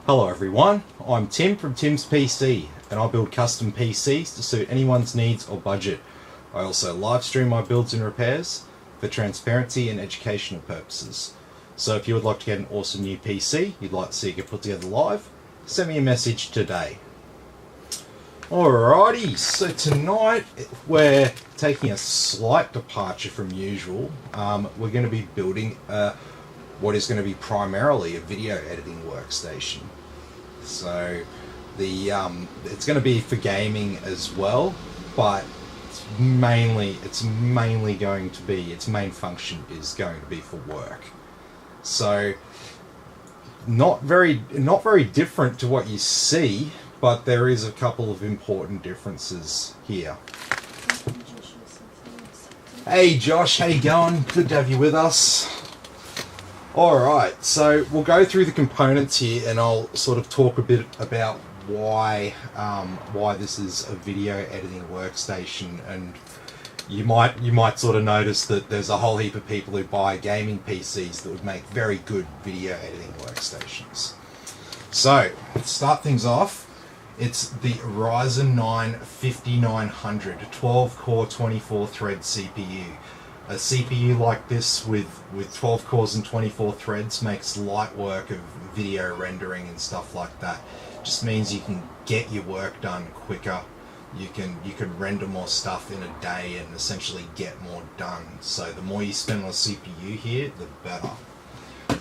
Hello everyone, I'm Tim from Tim's PC, and I build custom PCs to suit anyone's needs or budget. I also live stream my builds and repairs for transparency and educational purposes. So if you would like to get an awesome new PC you'd like to see it get put together live, send me a message today. Alrighty, so tonight we're taking a slight departure from usual. We're going to be building what is going to be primarily a video editing workstation. So it's going to be for gaming as well, but it's mainly going to be, its main function is going to be for work. So not very different to what you see, but there is a couple of important differences here. Hey Josh, how you going? Good to have you with us. Alright, so we'll go through the components here and I'll sort of talk a bit about why this is a video editing workstation, and you might sort of notice that there's a whole heap of people who buy gaming PCs that would make very good video editing workstations. So, to start things off, it's the Ryzen 9 5900 12-core 24-thread CPU. A CPU like this with 12 cores and 24 threads makes light work of video rendering and stuff like that. Just means you can get your work done quicker. You can render more stuff in a day and essentially get more done. So the more you spend on a CPU here, the better.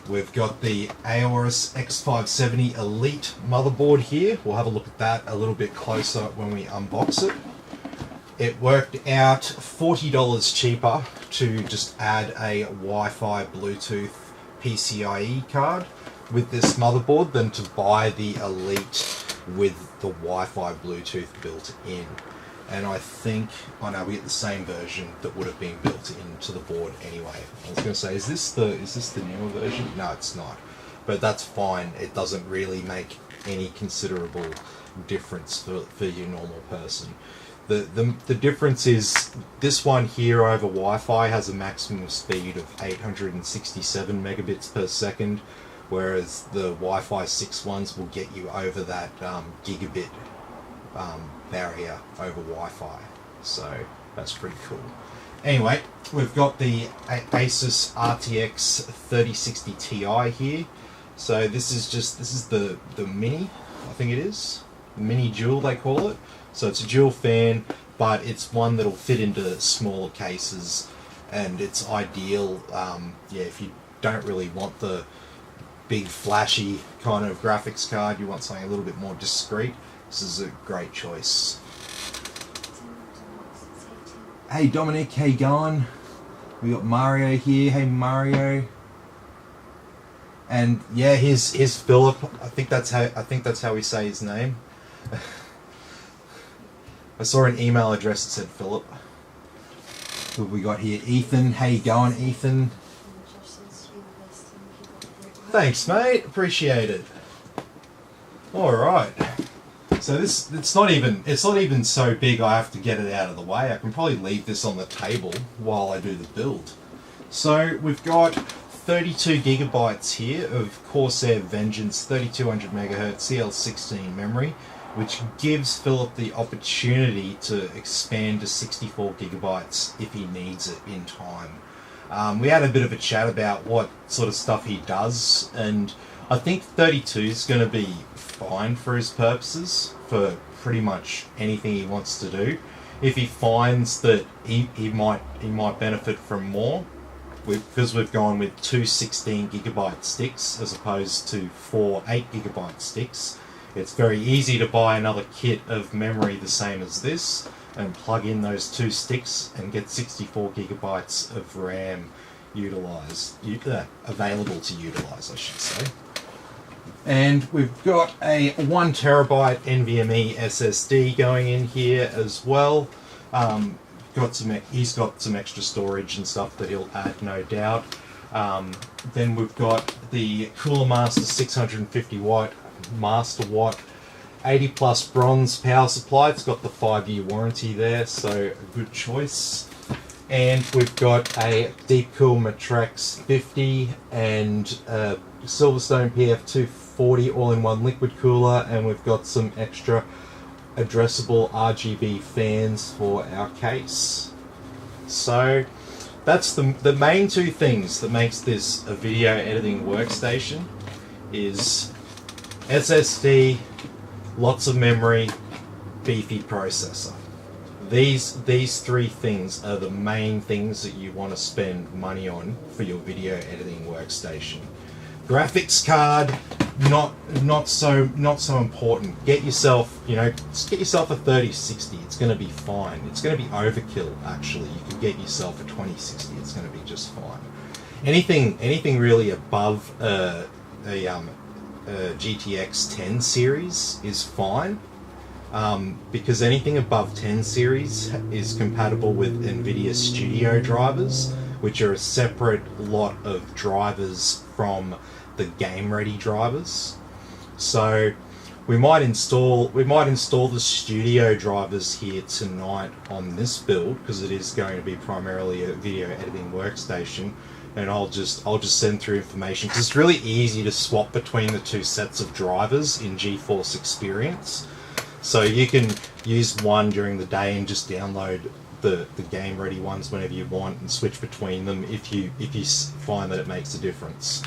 We've got the Asus X570 Elite motherboard here. We'll have a look at that a little bit closer when we unbox it. It worked out $40 cheaper to just add a Wi-Fi Bluetooth PCIe card with this motherboard than to buy the Elite with the Wi-Fi Bluetooth built in. And I think, oh no, we get the same version that would have been built into the board anyway. I was going to say, is this the newer version? No, it's not. But that's fine. It doesn't really make any considerable difference for your normal person. The difference is this one here over Wi-Fi has a maximum speed of 867 megabits per second, whereas the Wi-Fi 6 ones will get you over that gigabit barrier over Wi-Fi. So that's pretty cool. Anyway, we've got the Asus Rtx 3060 Ti here. So this is the mini, I think it is. The mini dual they call it. So it's a dual fan, but it's one that'll fit into smaller cases, and it's ideal, if you don't really want the big flashy kind of graphics card, you want something a little bit more discreet, this is a great choice. Hey Dominic, how you going? We got Mario here. Hey Mario. And yeah, here's Philip. I think that's how we say his name. I saw an email address that said Philip. Who have we got here? Ethan. How you going, Ethan? Thanks, mate. Appreciate it. All right. So it's not even so big I have to get it out of the way. I can probably leave this on the table while I do the build. So we've got 32 gigabytes here of Corsair Vengeance 3200 MHz CL16 memory, which gives Philip the opportunity to expand to 64 gigabytes if he needs it in time. We had a bit of a chat about what sort of stuff he does, and I think 32 is going to be fine for his purposes, for pretty much anything he wants to do. If he finds that he might benefit from more, because we've gone with two 16 gigabyte sticks as opposed to four 8 gigabyte sticks, it's very easy to buy another kit of memory the same as this and plug in those two sticks and get 64 gigabytes of RAM available to utilize, I should say. And we've got a 1 terabyte NVMe SSD going in here as well. He's got some extra storage and stuff that he'll add, no doubt. Then we've got the Cooler Master 650 watt Master Watt 80 plus bronze power supply. It's got the 5-year warranty there, so a good choice. And we've got a Deep Cool Matrex 50 and Silverstone PF2 40 all-in-one liquid cooler, and we've got some extra addressable RGB fans for our case. So that's the main two things that makes this a video editing workstation is SSD, lots of memory, beefy processor. These three things are the main things that you want to spend money on for your video editing workstation. Graphics card, not so important. Get yourself, just get yourself a 3060. It's going to be fine. It's going to be overkill actually. You can get yourself a 2060. It's going to be just fine. Anything really above a GTX 10 series is fine. Because anything above 10 series is compatible with NVIDIA Studio drivers, which are a separate lot of drivers from the game ready drivers. So we might install the Studio drivers here tonight on this build, because it is going to be primarily a video editing workstation, and I'll just send through information, because it's really easy to swap between the two sets of drivers in GeForce Experience. So you can use one during the day and just download the game ready ones whenever you want and switch between them if you find that it makes a difference.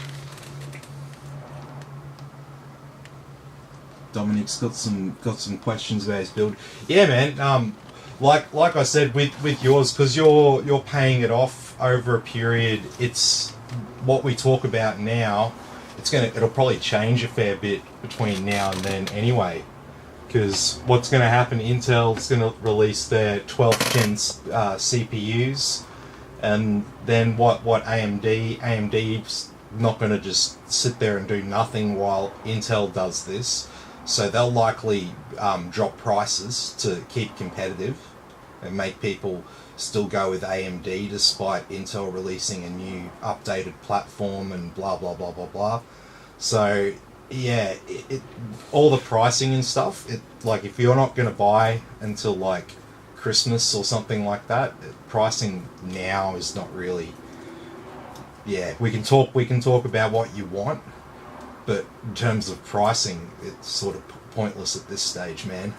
Dominic's got some questions about his build. Yeah, man. Like I said with yours, because you're paying it off over a period. It's what we talk about now. It'll probably change a fair bit between now and then anyway. Because what's going to happen, Intel's going to release their 12th gen CPUs, and then what AMD's not going to just sit there and do nothing while Intel does this, so they'll likely drop prices to keep competitive and make people still go with AMD despite Intel releasing a new updated platform and blah blah blah blah blah. So yeah, all the pricing and stuff, like if you're not going to buy until like Christmas or something like that, pricing now is not really. Yeah, we can talk about what you want, but in terms of pricing, it's sort of pointless at this stage, man.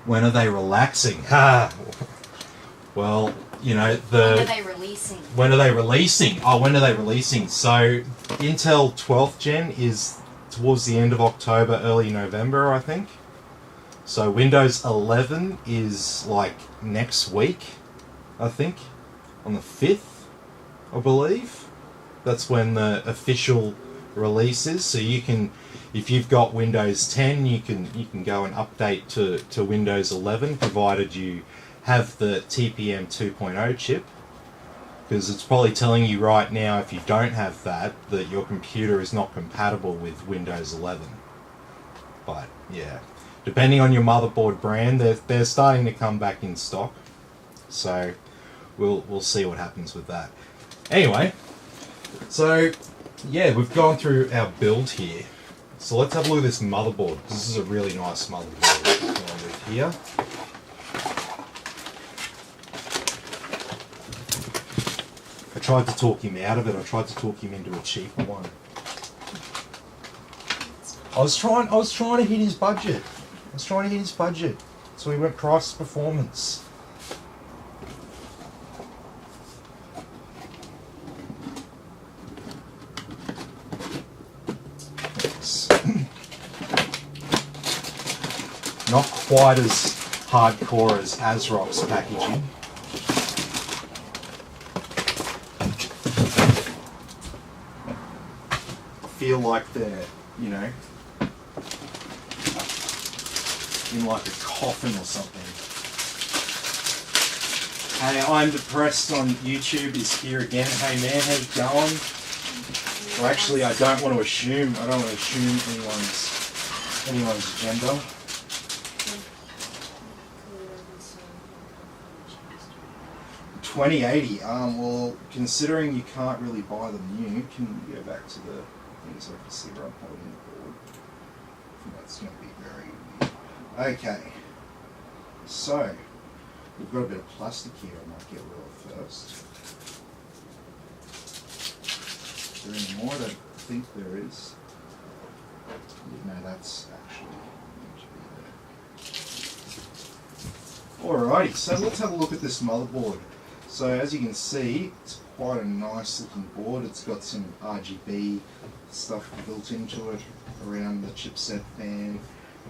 When are they relaxing? Well, when are they releasing? When are they releasing? So Intel 12th gen is towards the end of October, early November, I think. So Windows 11 is like next week, I think, on the 5th, I believe. That's when the official release is. So you can, if you've got Windows 10, you can go and update to Windows 11, provided you have the TPM 2.0 chip, because it's probably telling you right now, if you don't have that your computer is not compatible with Windows 11. But yeah, depending on your motherboard brand, they're starting to come back in stock, so we'll see what happens with that. Anyway, so yeah, we've gone through our build here, so let's have a look at this motherboard. This is a really nice motherboard with here. I tried to talk him out of it. I tried to talk him into a cheaper one. I was trying to hit his budget. So we went price performance. It's not quite as hardcore as ASRock's packaging. Feel like they're, in like a coffin or something. Hey, I'm Depressed on YouTube is here again. Hey man, how you going? Well, actually, I don't want to assume anyone's gender. $20.80. Well, considering you can't really buy them new, can you go back to the thing so I can see where I'm holding the board? That's going to be very weird. Okay. So, we've got a bit of plastic here I might get rid of first. is there any more? I don't think there is. No, that's actually going to be there. Alrighty, so let's have a look at this motherboard. So as you can see, it's quite a nice looking board. It's got some RGB stuff built into it around the chipset fan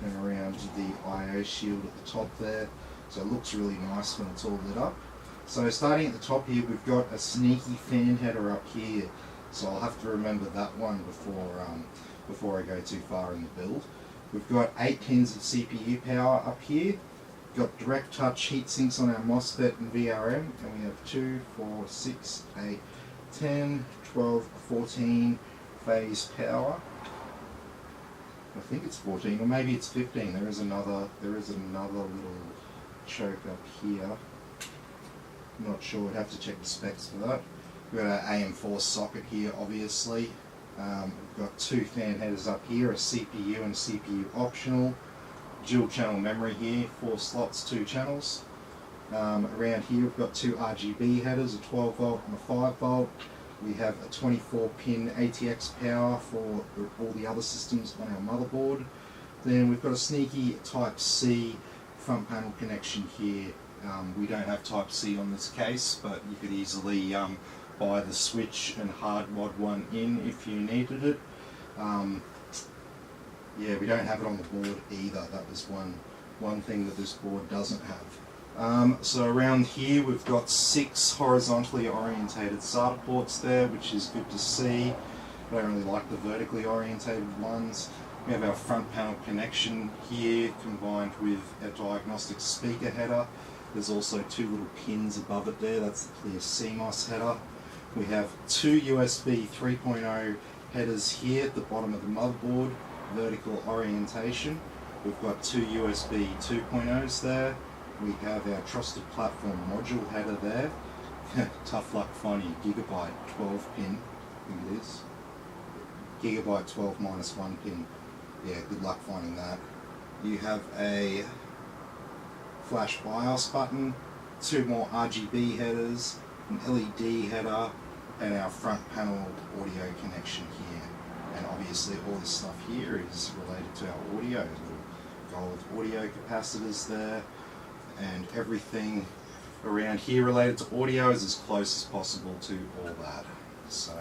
and around the I/O shield at the top there. So it looks really nice when it's all lit up. So starting at the top here, we've got a sneaky fan header up here. So I'll have to remember that one before I go too far in the build. We've got 8 pins of CPU power up here. We've got direct touch heat sinks on our MOSFET and VRM, and we have 2, 4, 6, 8, 10, 12, 14 phase power. I think it's 14, or maybe it's 15. There is another little choke up here. I'm not sure, I'd have to check the specs for that. We've got our AM4 socket here, obviously. We've got 2 fan headers up here, a CPU and a CPU optional. Dual channel memory here, 4 slots, 2 channels. Around here we've got 2 RGB headers, a 12 volt and a 5 volt. We have a 24 pin ATX power for all the other systems on our motherboard. Then we've got a sneaky Type C front panel connection here. We don't have Type C on this case, but you could easily buy the switch and hard mod one in if you needed it. Yeah, we don't have it on the board either. That was one thing that this board doesn't have. So around here we've got 6 horizontally orientated Sata ports there, which is good to see. I don't really like the vertically orientated ones. We have our front panel connection here combined with our diagnostic speaker header. There's also 2 little pins above it there, that's the clear CMOS header. We have 2 USB 3.0 headers here at the bottom of the motherboard, vertical orientation. We've got 2 USB 2.0s there. We have our trusted platform module header there. Tough luck finding a Gigabyte 12 pin, I think it is. Gigabyte 12 minus 1 pin. Yeah, good luck finding that. You have a flash BIOS button, 2 more RGB headers, an LED header, and our front panel audio connection here. And obviously all this stuff here is related to our audio, little gold audio capacitors there, and everything around here related to audio is as close as possible to all that. So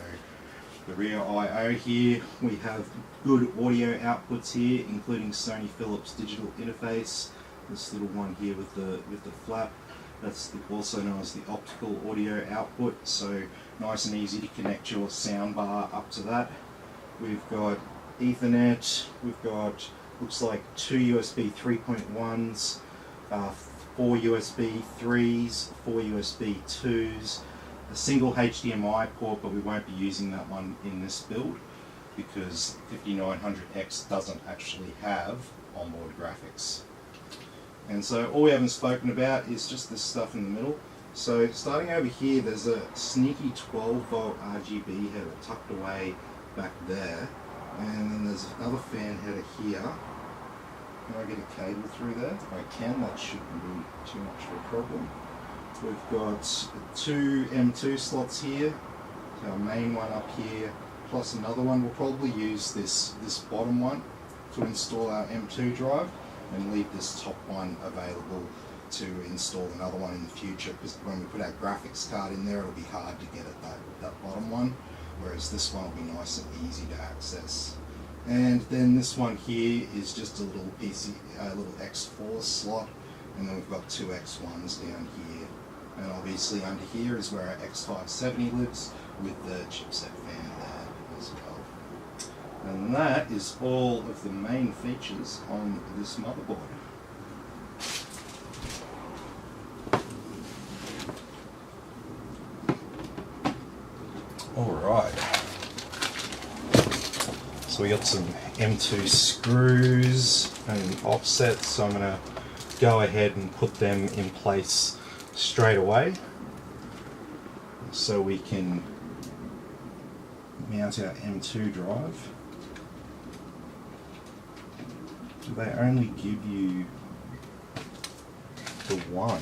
the rear I/O here, we have good audio outputs here, including Sony Philips digital interface. This little one here with the flap, that's also known as the optical audio output, so nice and easy to connect your soundbar up to that. We've got Ethernet, we've got, looks like 2 USB 3.1s, 4 USB 3s, 4 USB 2s, a single HDMI port, but we won't be using that one in this build because 5900X doesn't actually have onboard graphics. And so all we haven't spoken about is just this stuff in the middle. So starting over here, there's a sneaky 12 volt RGB header tucked away back there. And then there's another fan header here. Can I get a cable through there? I can, that shouldn't be too much of a problem. We've got 2 M2 slots here, our main one up here, plus another one. We'll probably use this bottom one to install our M2 drive and leave this top one available to install another one in the future, because when we put our graphics card in there it'll be hard to get at that bottom one, whereas this one will be nice and easy to access. And then this one here is just a little little X4 slot, and then we've got 2 X1s down here. And obviously under here is where our X570 lives, with the chipset fan there as well. And that is all of the main features on this motherboard. Alright, so we got some M2 screws and offsets, so I'm going to go ahead and put them in place straight away so we can mount our M2 drive. Do they only give you the one?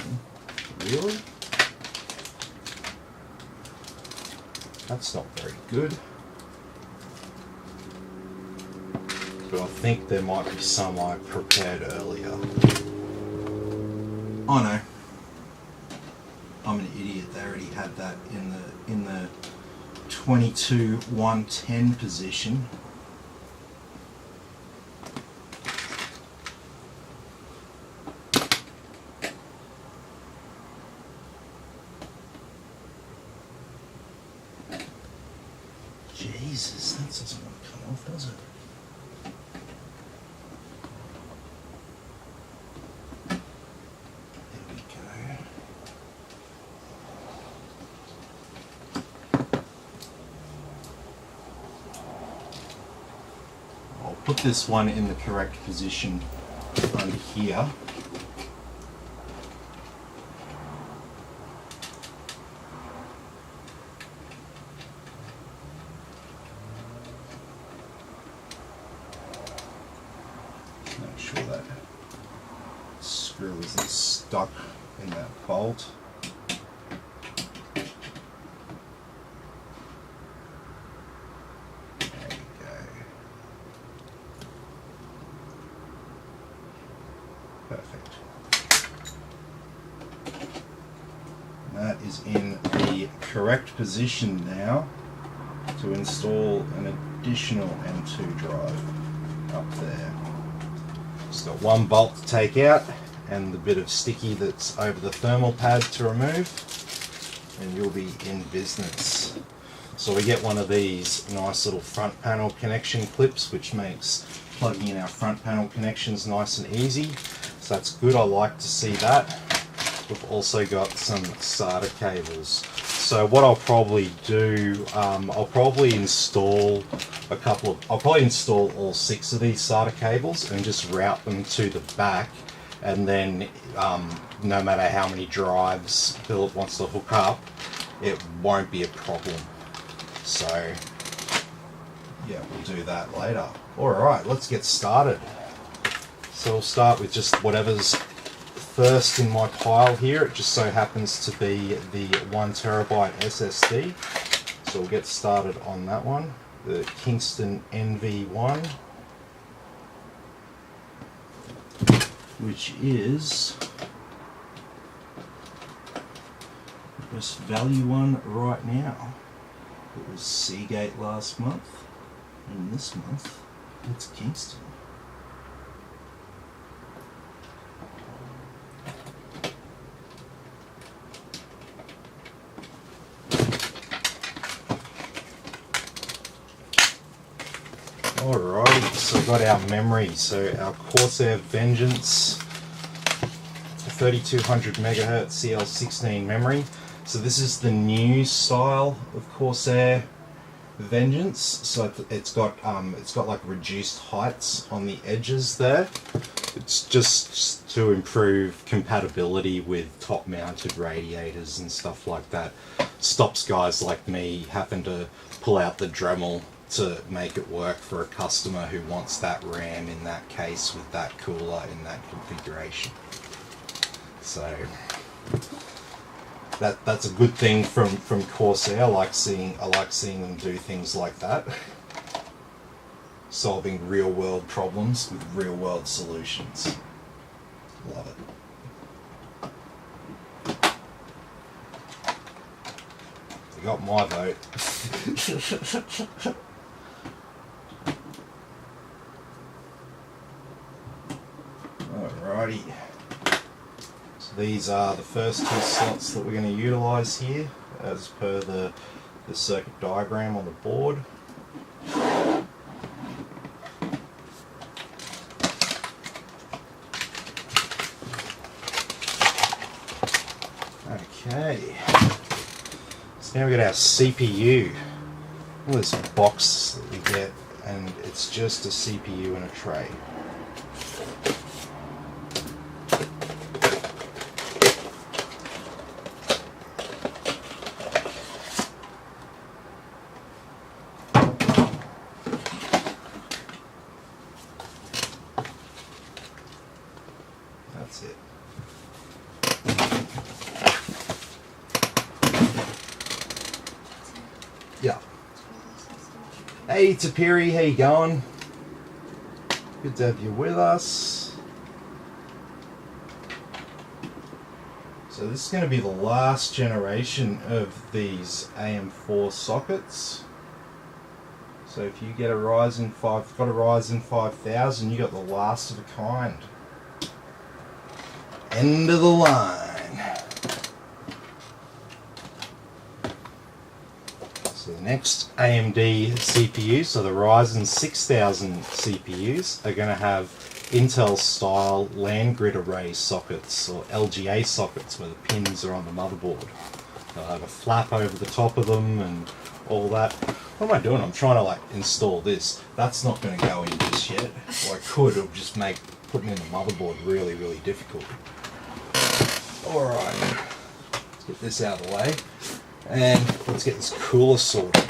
Really? That's not very good. but I think there might be some I prepared earlier. Oh no, I'm an idiot. They already had that in the 22-110 position. Jesus, that doesn't want to come off, does it? There we go. I'll put this one in the correct position under here. Make sure that screw isn't stuck in that bolt. There we go. Perfect. That is in the correct position now to install an additional M2 drive up there. Just got one bolt to take out and the bit of sticky that's over the thermal pad to remove, and you'll be in business. So we get one of these nice little front panel connection clips, which makes plugging in our front panel connections nice and easy. So that's good, I like to see that. We've also got some SATA cables. So what I'll probably do, I'll probably install all 6 of these SATA cables and just route them to the back, and then no matter how many drives Philip wants to hook up, it won't be a problem. So yeah, we'll do that later. Alright, let's get started. So we'll start with just whatever's first in my pile here. It just so happens to be the 1TB SSD. So we'll get started on that one. The Kingston NV1, which is the best value one right now. It was Seagate last month, and this month it's Kingston. Alrighty, so we've got our memory. So our Corsair Vengeance 3200 MHz CL16 memory. So this is the new style of Corsair Vengeance. So it's got like reduced heights on the edges there. It's just to improve compatibility with top mounted radiators and stuff like that. Stops guys like me having to pull out the Dremel to make it work for a customer who wants that RAM in that case with that cooler in that configuration. So that's a good thing from Corsair. I like seeing them do things like that, solving real world problems with real world solutions. Love it. You got my vote. Alrighty. So these are the first 2 slots that we're going to utilise here, as per the circuit diagram on the board. Okay. So now we got our CPU. Look at this box that we get, and it's just a CPU and a tray. That's it. Yeah. Hey Tapiri, how you going? Good to have you with us. So this is going to be the last generation of these AM4 sockets. So if you get a Ryzen 5, got a Ryzen 5000, you got the last of a kind. End of the line. So the next AMD CPUs, so the Ryzen 6000 CPUs, are going to have Intel style land grid array sockets, or LGA sockets, where the pins are on the motherboard. They'll have a flap over the top of them and all that. What am I doing? I'm trying to like install this. That's not going to go in just yet. Or I could, it would just make putting in the motherboard really, really difficult. Alright, let's get this out of the way. And let's get this cooler sorted.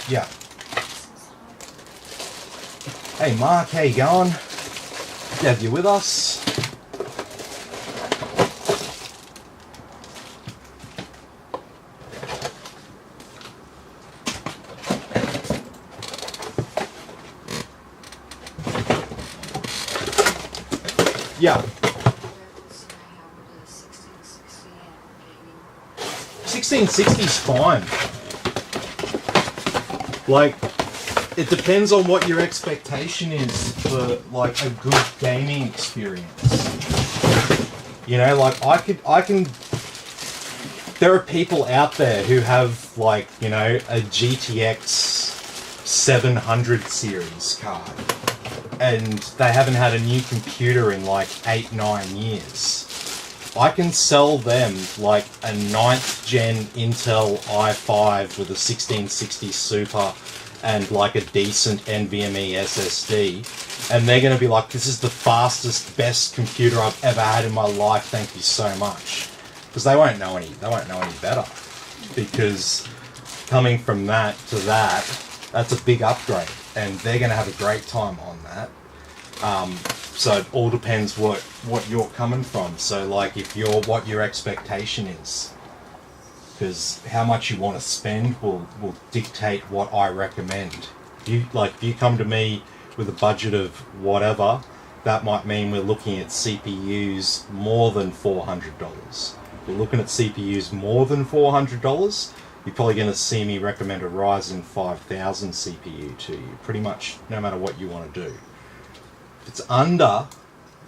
Yeah. Hey Mark, how you going? Good to have you with us. Yeah. 1660 is fine. Like, it depends on what your expectation is for like a good gaming experience. You know, like I can. There are people out there who have like, you know, a GTX 700 series card, and they haven't had a new computer in like 8-9 years. I can sell them like a 9th gen Intel i5 with a 1660 Super and like a decent NVMe SSD, and they're going to be like, this is the fastest, best computer I've ever had in my life, thank you so much. Because they won't know any better. Because coming from that to that, that's a big upgrade, and they're going to have a great time on that. So it all depends what you're coming from. So like what your expectation is, because how much you want to spend will dictate what I recommend. If you come to me with a budget of whatever, that might mean we're looking at CPUs more than $400. If you're looking at CPUs more than $400, you're probably going to see me recommend a Ryzen 5000 CPU to you, pretty much no matter what you want to do. If it's under,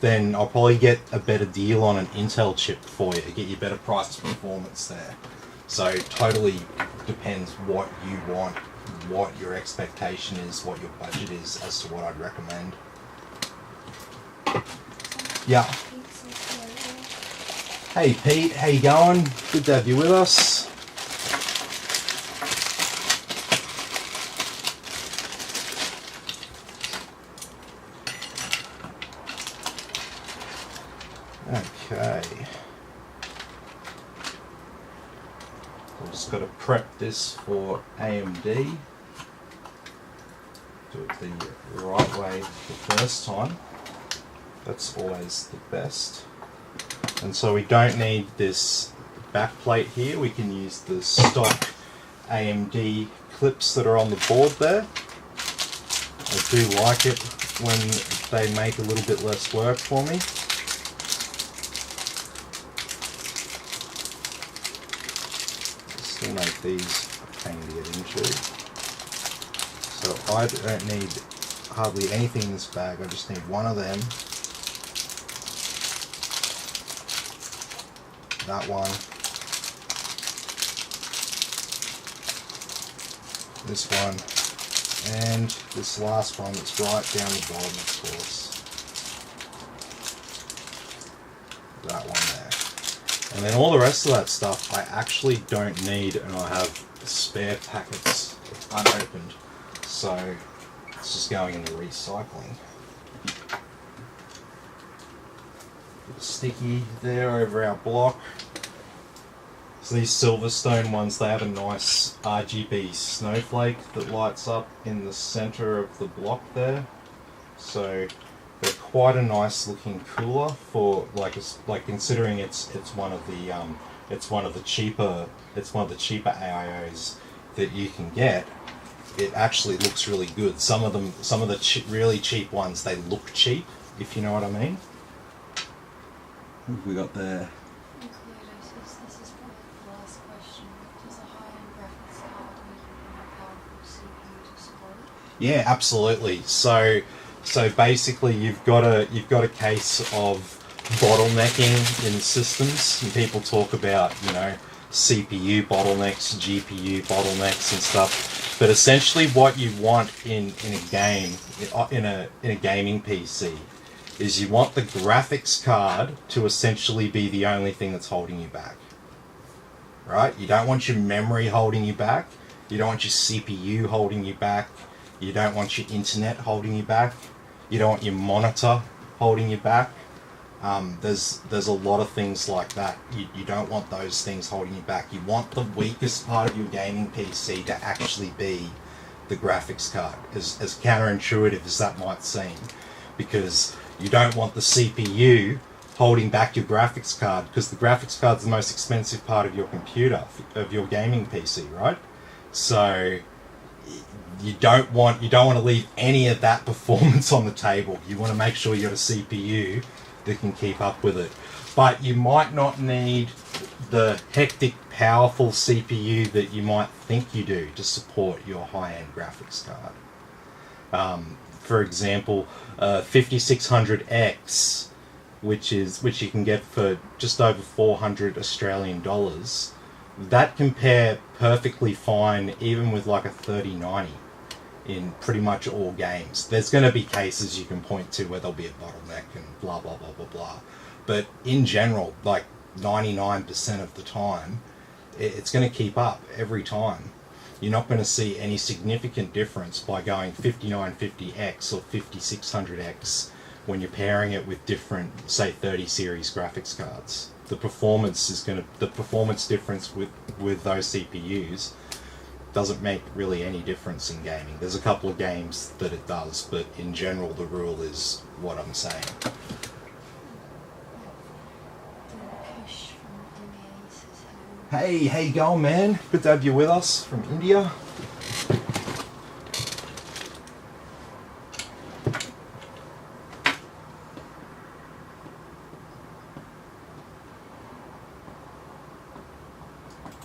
then I'll probably get a better deal on an Intel chip for you, get you better price performance there. So totally depends what you want, what your expectation is, what your budget is, as to what I'd recommend. Yeah. Hey Pete, how you going? Good to have you with us. Okay. I've just got to prep this for AMD. Do it the right way the first time. That's always the best. And so we don't need this back plate here. We can use the stock AMD clips that are on the board there. I do like it when they make a little bit less work for me. Still make these a pain to get into. So I don't need hardly anything in this bag, I just need one of them. That one. This one. And this last one that's right down the bottom, of course. That one there. And then all the rest of that stuff I actually don't need, and I have spare packets unopened. So it's just going into recycling. Sticky there over our block. So these Silverstone ones, they have a nice RGB snowflake that lights up in the center of the block there. So they're quite a nice looking cooler for like considering it's one of the cheaper AIOs that you can get. It actually looks really good. Some of the really cheap ones, they look cheap, if you know what I mean. What have we got there? This is probably the last question. Does a high-end graphics card need a more powerful CPU to support it? Yeah, absolutely. So basically, you've got a case of bottlenecking in systems, and people talk about CPU bottlenecks, GPU bottlenecks, and stuff. But essentially, what you want in a game, in a gaming PC, is you want the graphics card to essentially be the only thing that's holding you back. Right? You don't want your memory holding you back. You don't want your CPU holding you back. You don't want your internet holding you back. You don't want your monitor holding you back. There's a lot of things like that. You don't want those things holding you back. You want the weakest part of your gaming PC to actually be the graphics card, as counterintuitive as that might seem, because you don't want the CPU holding back your graphics card, because the graphics card's the most expensive part of your computer, of your gaming PC, right? So you don't want to leave any of that performance on the table. You want to make sure you got a CPU that can keep up with it. But you might not need the hectic, powerful CPU that you might think you do to support your high-end graphics card. For example, 5600X, which you can get for just over 400 Australian dollars, that compare perfectly fine even with like a 3090 in pretty much all games. There's going to be cases you can point to where there'll be a bottleneck and blah blah blah blah blah, but in general, like 99% of the time, it's going to keep up every time. You're not going to see any significant difference by going 5950X or 5600X when you're pairing it with different, say, 30 series graphics cards. The performance difference with those CPUs doesn't make really any difference in gaming. There's a couple of games that it does, but in general the rule is what I'm saying. Hey, how you going, man? Good to have you with us from India.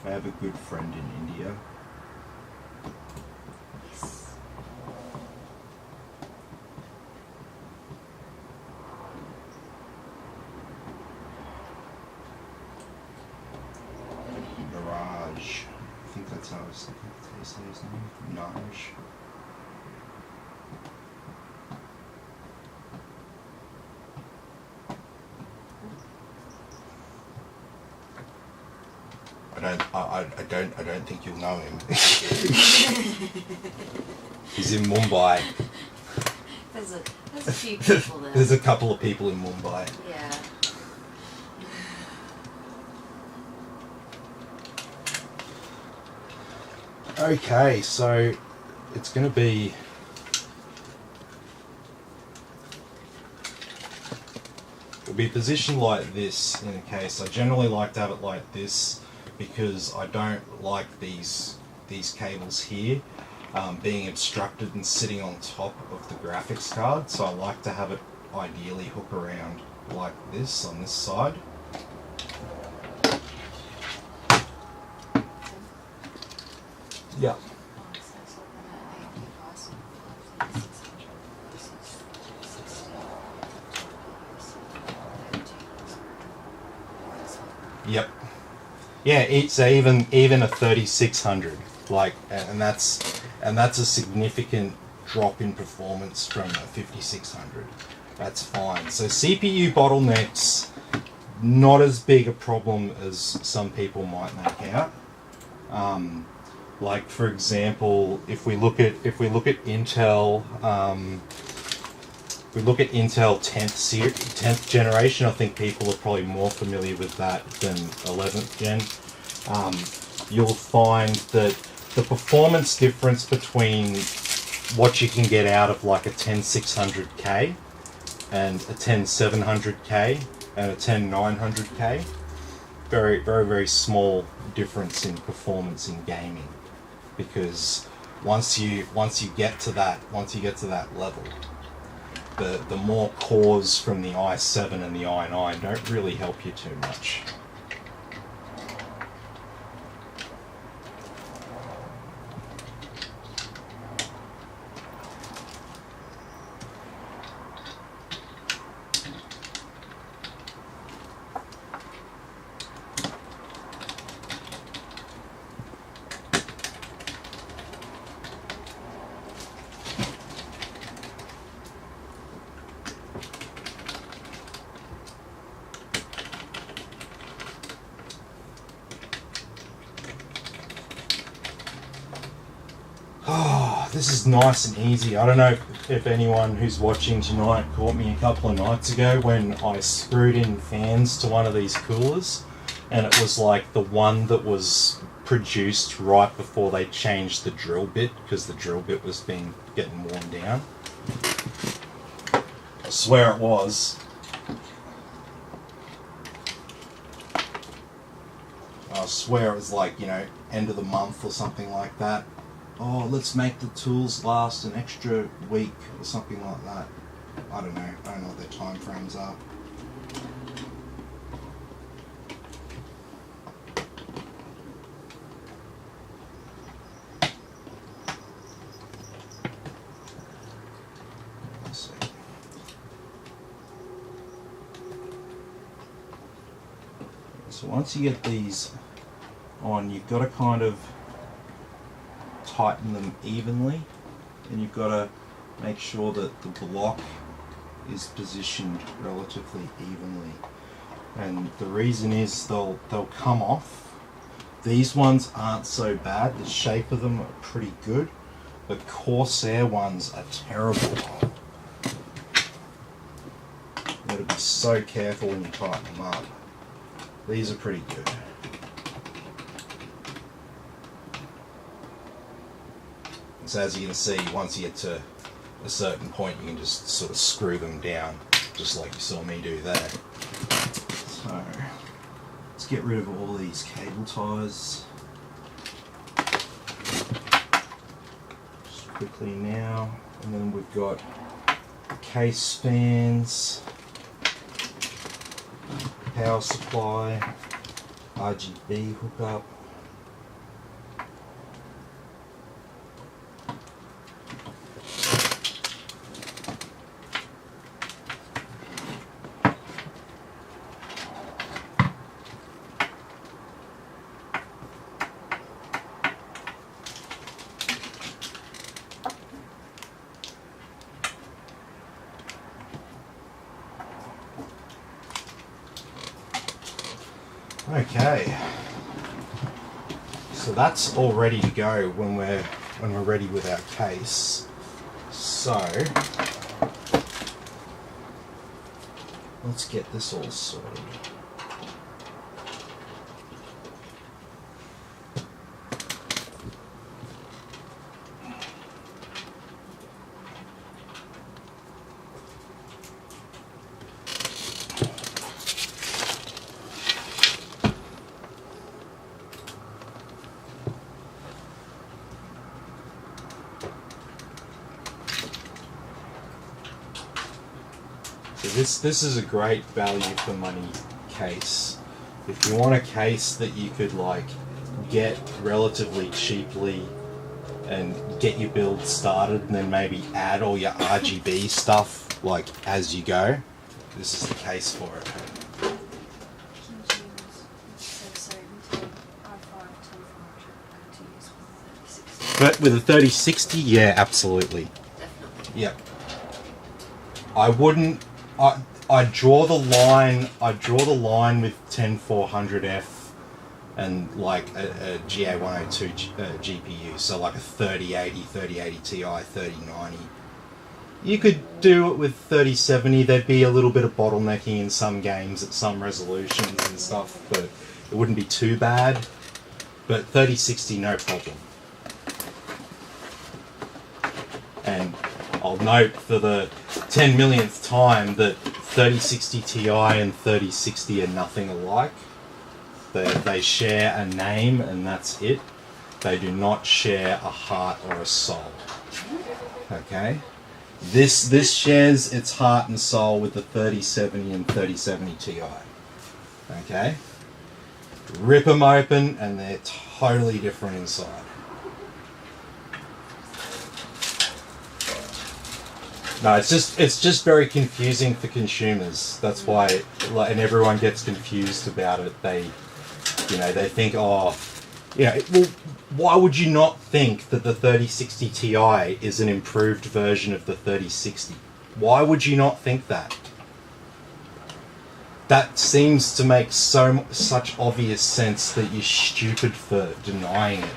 I have a good friend in India. Yes. Mirage. I think that's how I was thinking to say his name. Mirage. I don't think you'll know him. He's in Mumbai. There's a few people there. There's a couple of people in Mumbai. Yeah. Okay, so it's going to be... It'll be positioned like this in a case. I generally like to have it like this because I don't like these cables here being obstructed and sitting on top of the graphics card. So I like to have it ideally hook around like this on this side. Yeah. Yep. Yeah, so even a 3600, like, and that's a significant drop in performance from a 5600. That's fine. So CPU bottlenecks, not as big a problem as some people might make out. Like for example, if we look at Intel, we look at Intel 10th generation. I think people are probably more familiar with that than 11th gen. You'll find that the performance difference between what you can get out of like a 10600K and a 10700K and a 10900K. Very small difference in performance in gaming, because once you get to that level, the more cores from the i7 and the i9 don't really help you too much. This is nice and easy. I don't know if anyone who's watching tonight caught me a couple of nights ago when I screwed in fans to one of these coolers, and it was like the one that was produced right before they changed the drill bit, because the drill bit was getting worn down. I swear it was. I swear it was like, you know, end of the month or something like that. Oh, let's make the tools last an extra week or something like that. I don't know what their time frames are. Let's see. So once you get these on, you've got to kind of tighten them evenly, and you've got to make sure that the block is positioned relatively evenly. And the reason is they'll come off. These ones aren't so bad, the shape of them are pretty good, but Corsair ones are terrible. You've got to be so careful when you tighten them up. These are pretty good. So as you can see, once you get to a certain point, you can just sort of screw them down, just like you saw me do there. So let's get rid of all these cable ties. Just quickly now, and then we've got case fans, power supply, RGB hookup. Okay, so that's all ready to go when we're ready with our case. So let's get this all sorted. This is a great value for money case. If you want a case that you could like get relatively cheaply and get your build started, and then maybe add all your RGB stuff like as you go, this is the case for it. But with a 3060, yeah, absolutely. Definitely. Yep. I wouldn't. I draw the line. I draw the line with 10400F and like a GA102 GPU. So like a 3080, 3080 Ti, 3090. You could do it with 3070. There'd be a little bit of bottlenecking in some games at some resolutions and stuff, but it wouldn't be too bad. But 3060, no problem. And I'll note for the 10 millionth time that 3060 Ti and 3060 are nothing alike. They share a name and that's it. They do not share a heart or a soul. Okay? This shares its heart and soul with the 3070 and 3070 Ti. Okay? Rip them open and they're totally different inside. No, it's just very confusing for consumers. That's why, and everyone gets confused about it. They think, well, why would you not think that the 3060 Ti is an improved version of the 3060? Why would you not think that? That seems to make such obvious sense that you're stupid for denying it.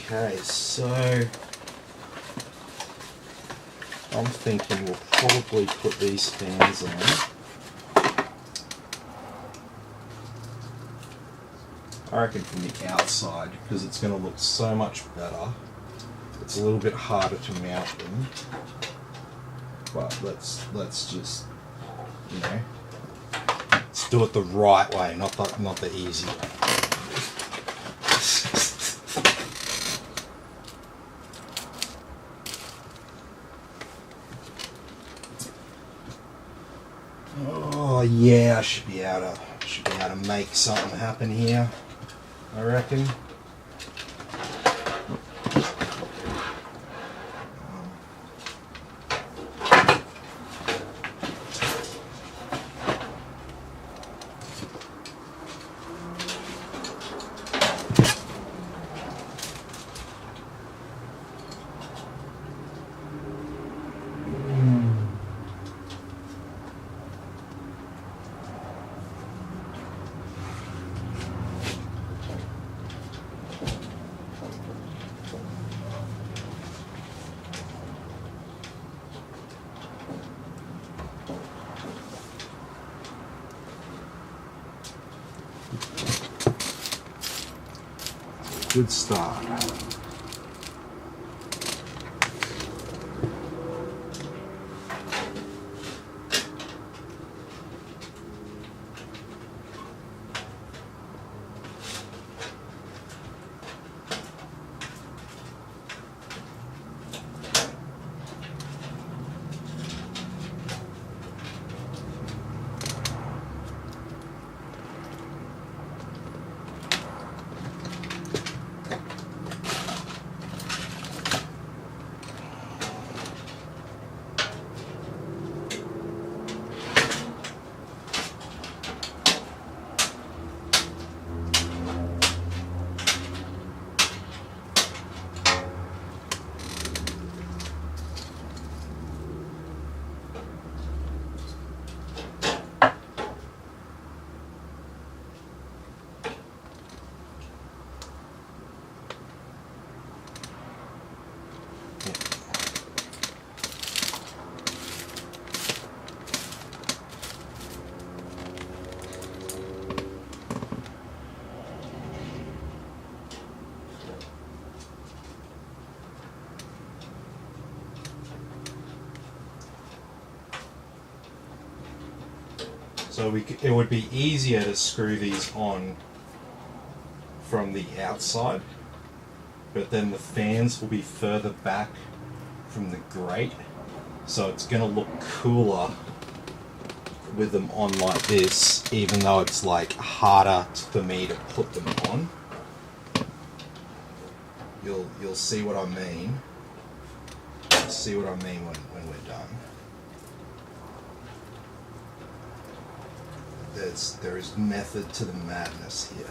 Okay, so I'm thinking we'll probably put these fans on. I reckon from the outside, because it's going to look so much better. It's a little bit harder to mount them, but let's just, let's do it the right way, not the easy way. Oh yeah, I should be able to make something happen here, I reckon. Good start. So it would be easier to screw these on from the outside, but then the fans will be further back from the grate, so it's going to look cooler with them on like this, even though it's like harder for me to put them on. You'll see what I mean. You'll see what I mean when we're done. There is method to the madness here.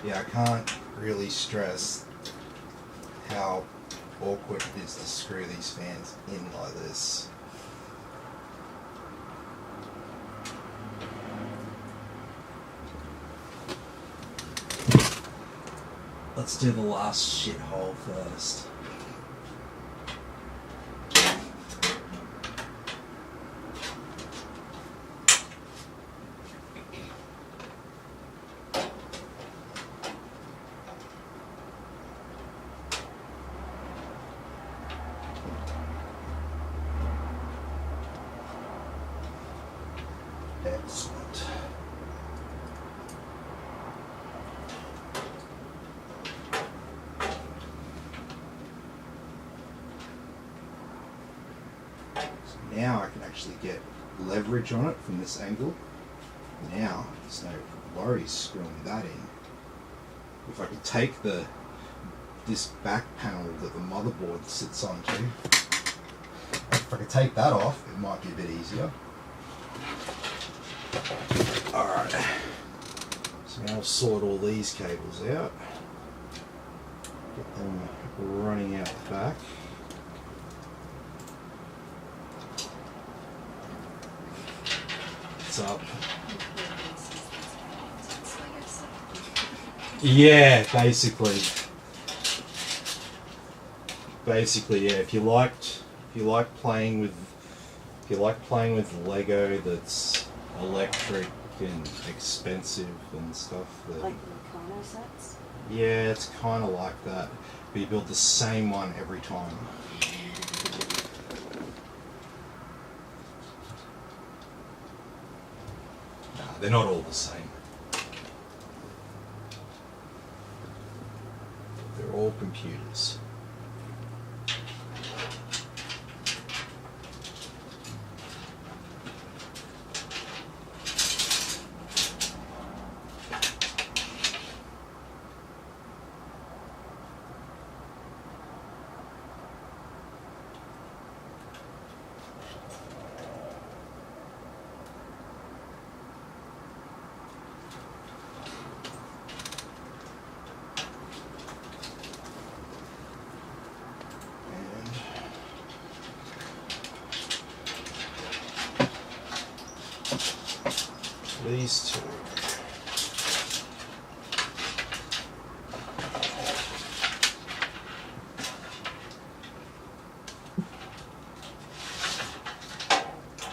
Yeah, I can't really stress how awkward it is to screw these fans in like this. Let's do the last shithole first. Excellent. So now I can actually get leverage on it from this angle. Now there's no worries screwing that in. If I could take this back panel that the motherboard sits onto, if I could take that off, it might be a bit easier. Alright, so now I'll sort all these cables out, get them running out the back. What's up? Yeah, basically, yeah. If you like playing with Lego that's electric and expensive and stuff, Like the Meccano sets? yeah, it's kind of like that, but you build the same one every time. Nah, they're not all the same. They're all computers. These two.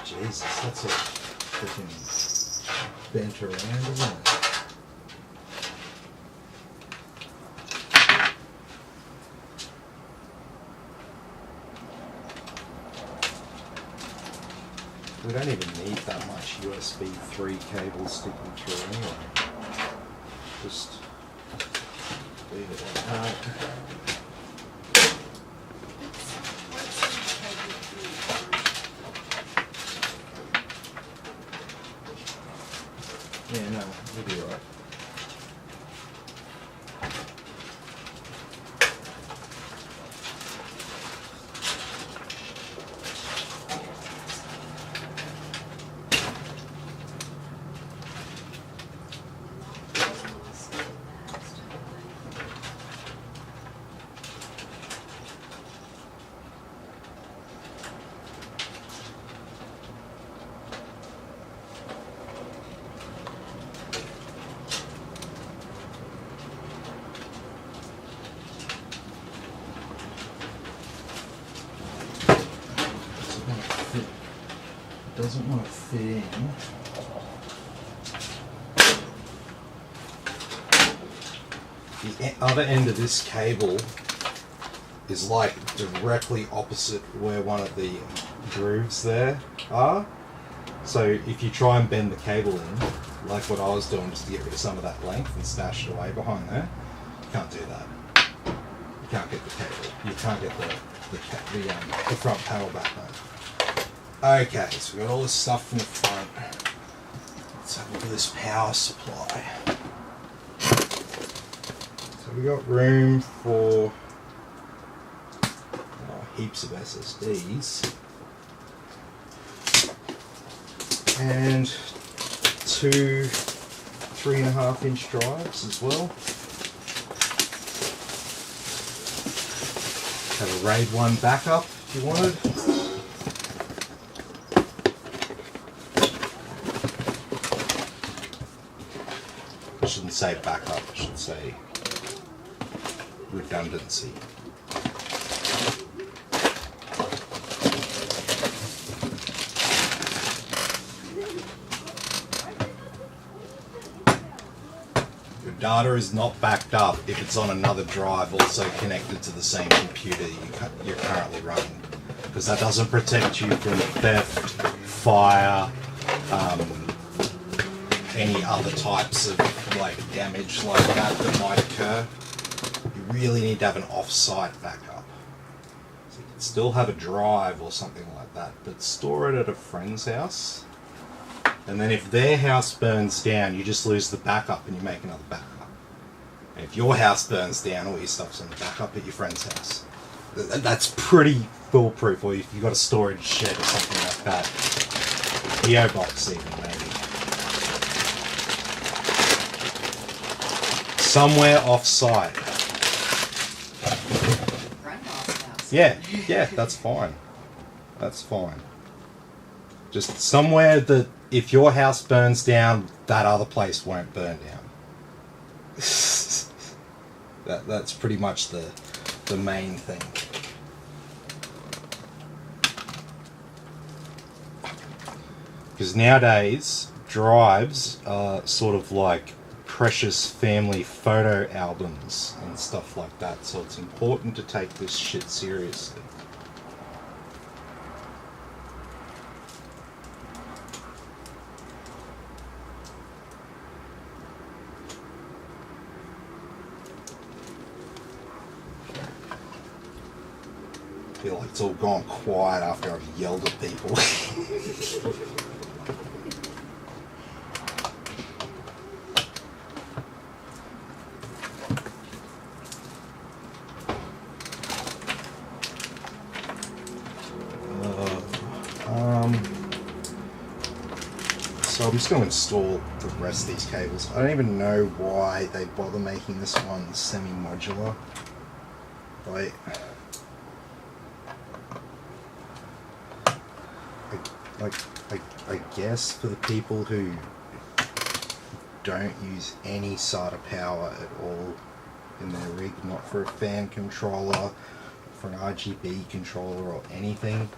Jesus, that's a freaking bent around, isn't it? We don't even need that much USB 3 cable sticking through anyway. Just leave it like that. Yeah, no, you'll be right. Doesn't want to fit in. The other end of this cable is like directly opposite where one of the grooves there are. So if you try and bend the cable in, like what I was doing just to get rid of some of that length and stash it away behind there, you can't do that. You can't get the cable. You can't get the front panel back there. Okay, so we've got all this stuff from the front. Let's have a look at this power supply. So we've got room for heaps of SSDs. And two 3.5-inch drives as well. Have a RAID 1 backup if you wanted. I shouldn't say backup, I should say redundancy. Your data is not backed up if it's on another drive also connected to the same computer you're currently running, because that doesn't protect you from theft, fire, any other types of like damage like that might occur. You really need to have an off-site backup. So you can still have a drive or something like that, but store it at a friend's house. And then if their house burns down, you just lose the backup and you make another backup. And if your house burns down, all your stuff's on the backup at your friend's house. That's pretty foolproof. Or if you've got a storage shed or something like that. PO box even, maybe. Somewhere off-site. Grandma's house. Yeah, that's fine. That's fine. Just somewhere that if your house burns down, that other place won't burn down. That's pretty much the main thing. Because nowadays, drives are sort of like precious family photo albums and stuff like that, so it's important to take this shit seriously. I feel like it's all gone quiet after I've yelled at people. So I'm just going to install the rest of these cables. I don't even know why they bother making this one semi-modular. I guess for the people who don't use any SATA power at all in their rig, not for a fan controller, for an RGB controller or anything,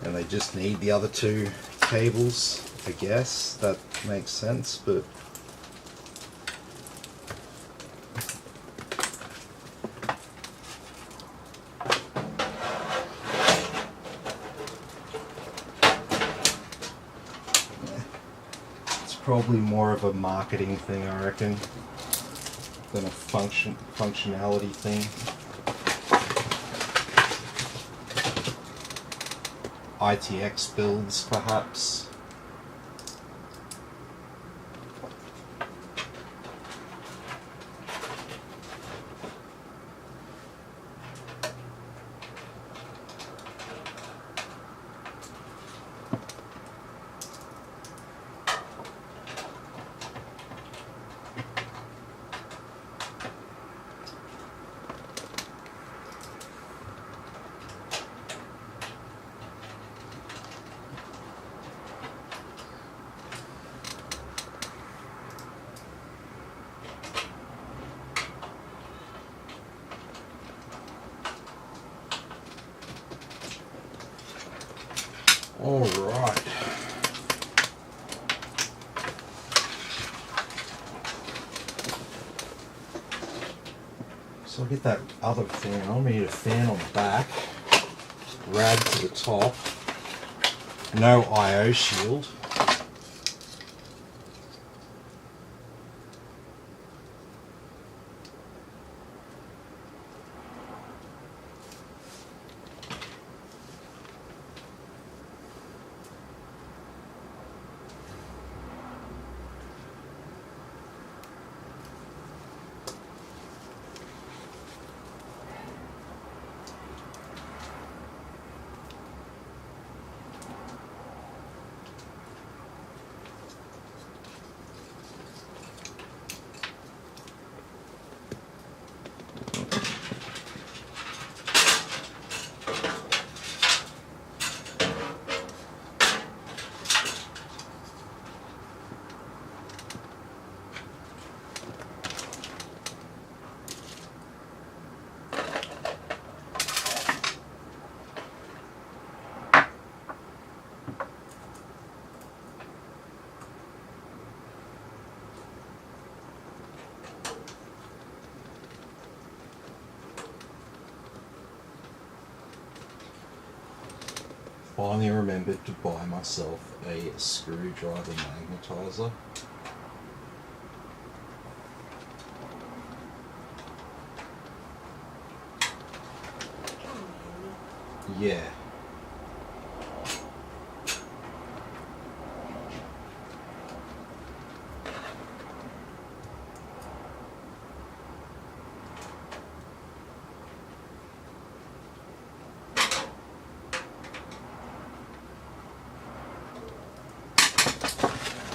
and they just need the other two cables, I guess that makes sense, but it's probably more of a marketing thing, I reckon, than a functionality thing. ITX builds, perhaps. All right. So I'll get that other fan on. We need a fan on the back, rad to the top, no I/O shield. finally remembered to buy myself a screwdriver magnetizer. Yeah.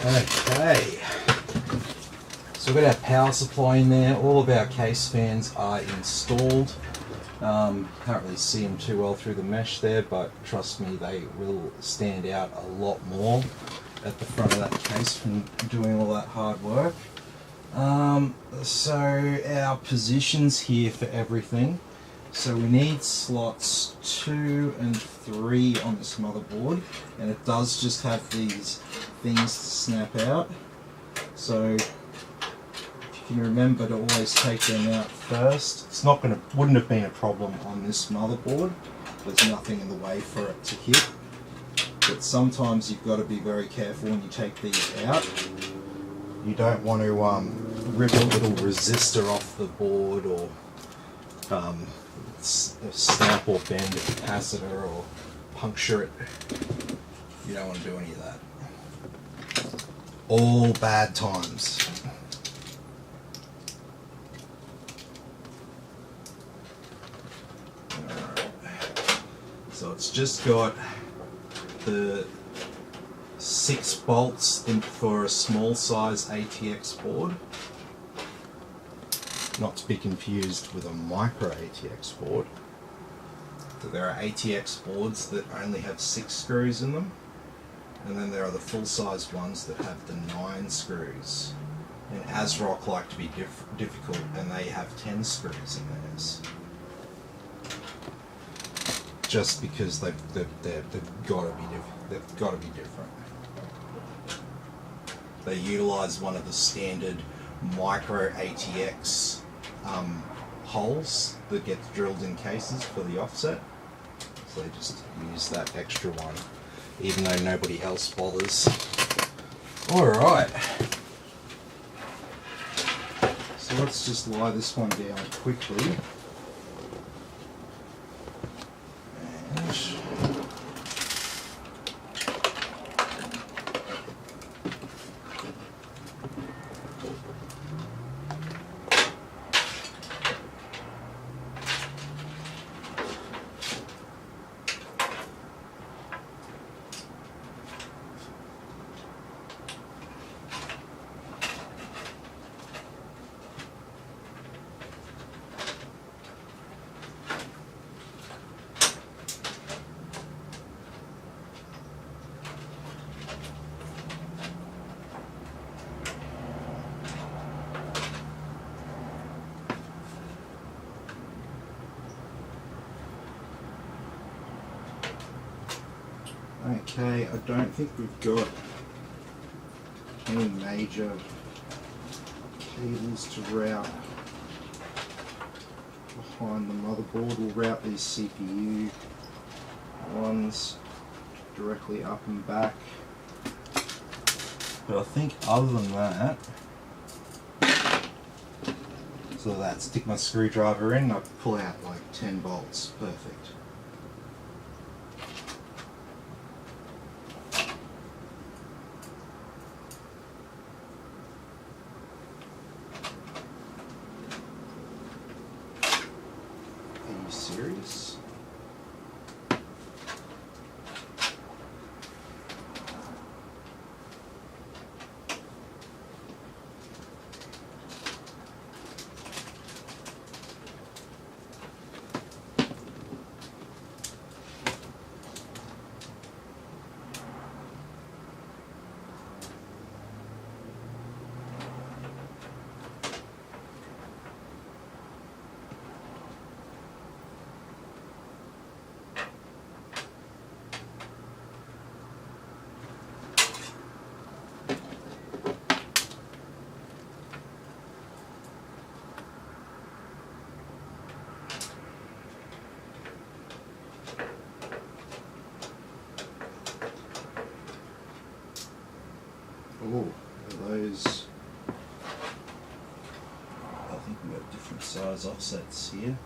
Okay, so we've got our power supply in there. All of our case fans are installed. Can't really see them too well through the mesh there, but trust me, they will stand out a lot more at the front of that case from doing all that hard work. So our positions here for everything. So we need slots 2 and 3 on this motherboard, and it does just have these things to snap out. So if you can remember to always take them out first. It's not wouldn't have been a problem on this motherboard. There's nothing in the way for it to hit. But sometimes you've got to be very careful when you take these out. You don't want to rip a little resistor off the board, or snap or bend a capacitor, or puncture it. You don't want to do any of that. All bad times. Alright. So it's just got the 6 bolts for a small size ATX board. Not to be confused with a micro ATX board. So there are ATX boards that only have 6 screws in them, and then there are the full-sized ones that have the 9 screws. And ASRock like to be difficult, and they have 10 screws in theirs. Just because they've got to be different. They utilise one of the standard micro ATX holes that get drilled in cases for the offset, so they just use that extra one, even though nobody else bothers. Alright, so let's just lie this one down quickly. Okay, I don't think we've got any major cables to route behind the motherboard. We'll route these CPU ones directly up and back. But I think other than that, so that, stick my screwdriver in, I pull out like 10 bolts, perfect. Serious? Oh, are those... I think we've got different size offsets here.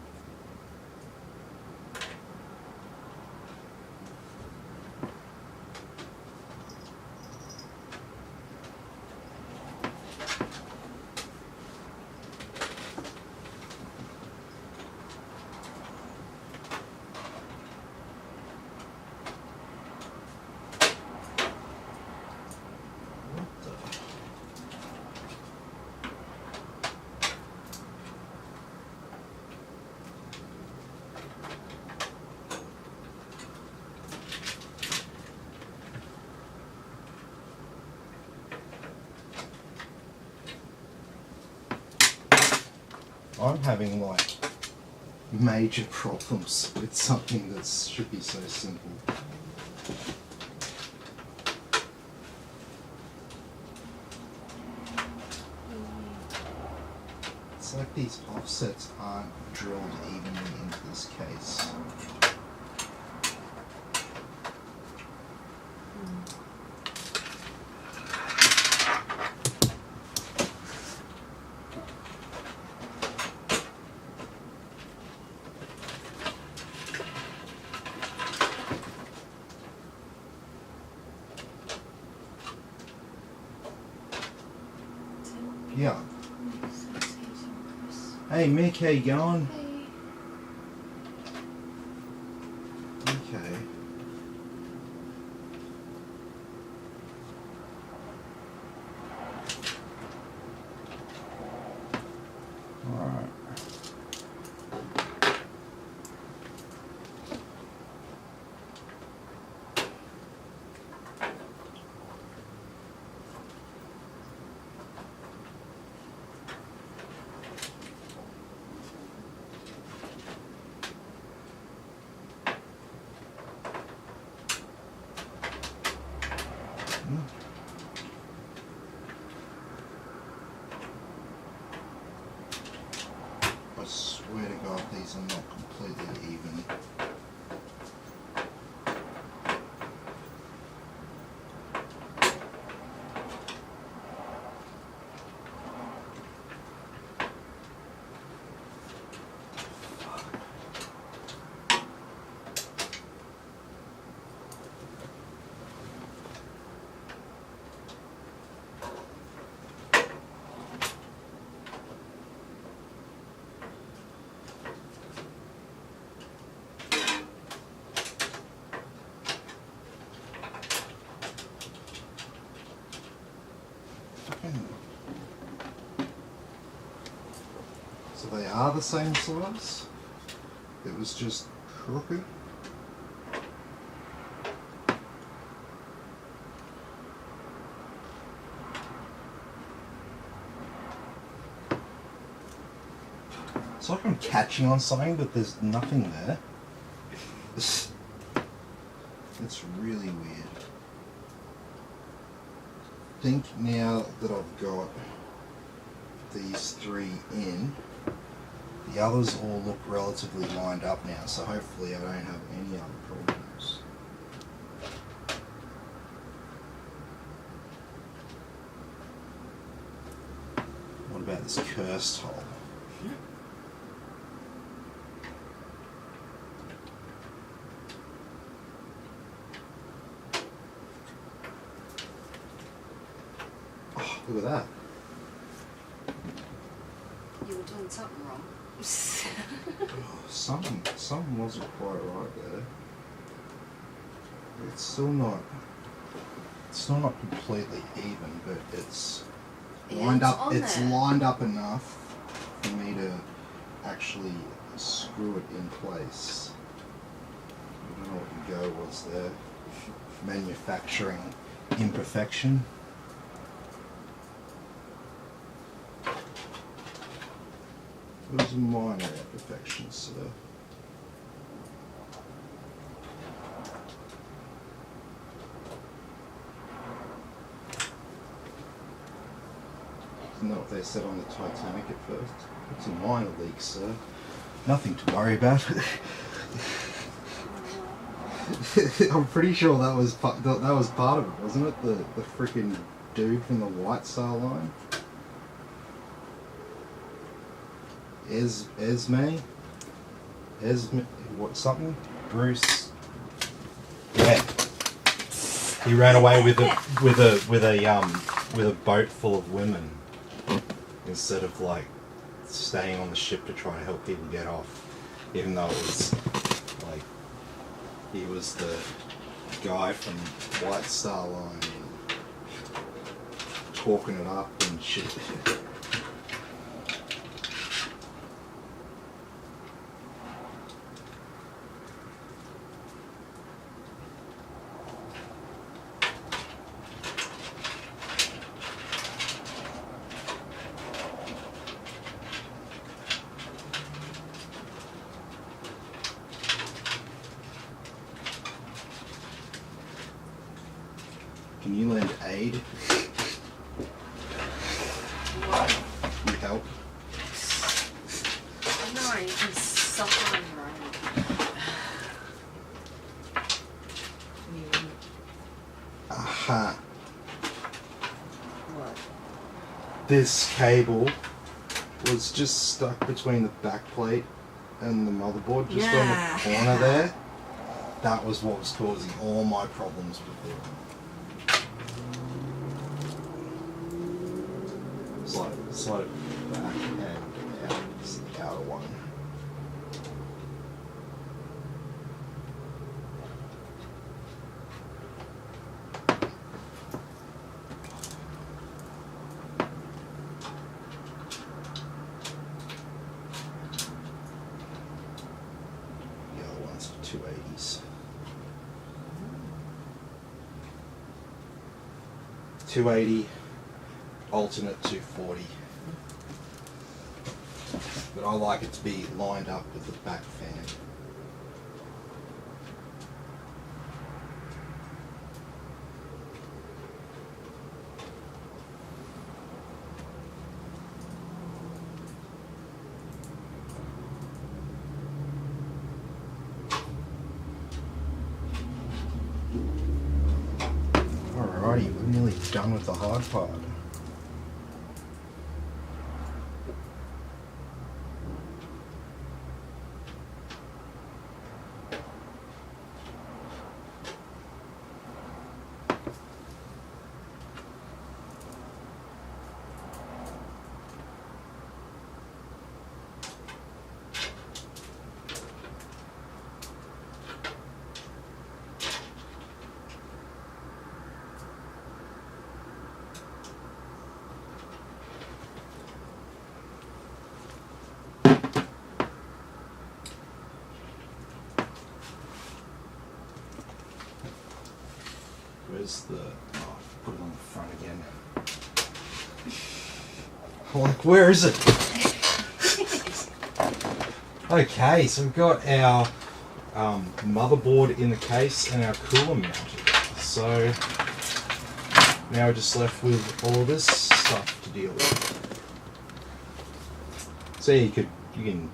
I'm having like major problems with something that should be so simple. It's like these offsets aren't drilled evenly into this case. Yeah. Hey Mick, how you going? Hey. Okay. Alright. I swear to God, these are not completely even. So they are the same size? It was just crooked? It's like I'm catching on something, but there's nothing there. It's really weird. I think now that I've got these three in, the others all look relatively lined up now, so hopefully I don't have any other problems. What about this cursed hole? Oh, look at that. You were doing something wrong. Something wasn't quite right there. It's still not completely even, but it's lined up. It's lined up enough for me to actually screw it in place. I don't know what the go was there. Manufacturing imperfection. Those are minor imperfections, sir. Isn't that what they said on the Titanic at first? It's a minor leak, sir. Nothing to worry about. I'm pretty sure that was part of it, wasn't it? The freaking dude from the White Star line. Esme, what something? Bruce. Yeah. He ran away with a boat full of women instead of like staying on the ship to try to help people get off, even though it was like he was the guy from White Star Line talking it up and shit. Can you lend aid? What? You help? No, you can suffer on your own. Aha. What? This cable was just stuck between the backplate and the motherboard, just on the corner there. That was what was causing all my problems before. Slide it back and out. It's the outer one. The other one's for 280s. 280, alternate 240. But I like it to be lined up with the back fan. Alrighty, we're nearly done with the hard part. Where's the... Oh, put it on the front again. I'm like, where is it? Okay, so we've got our motherboard in the case and our cooler mounted. So now we're just left with all this stuff to deal with. So you can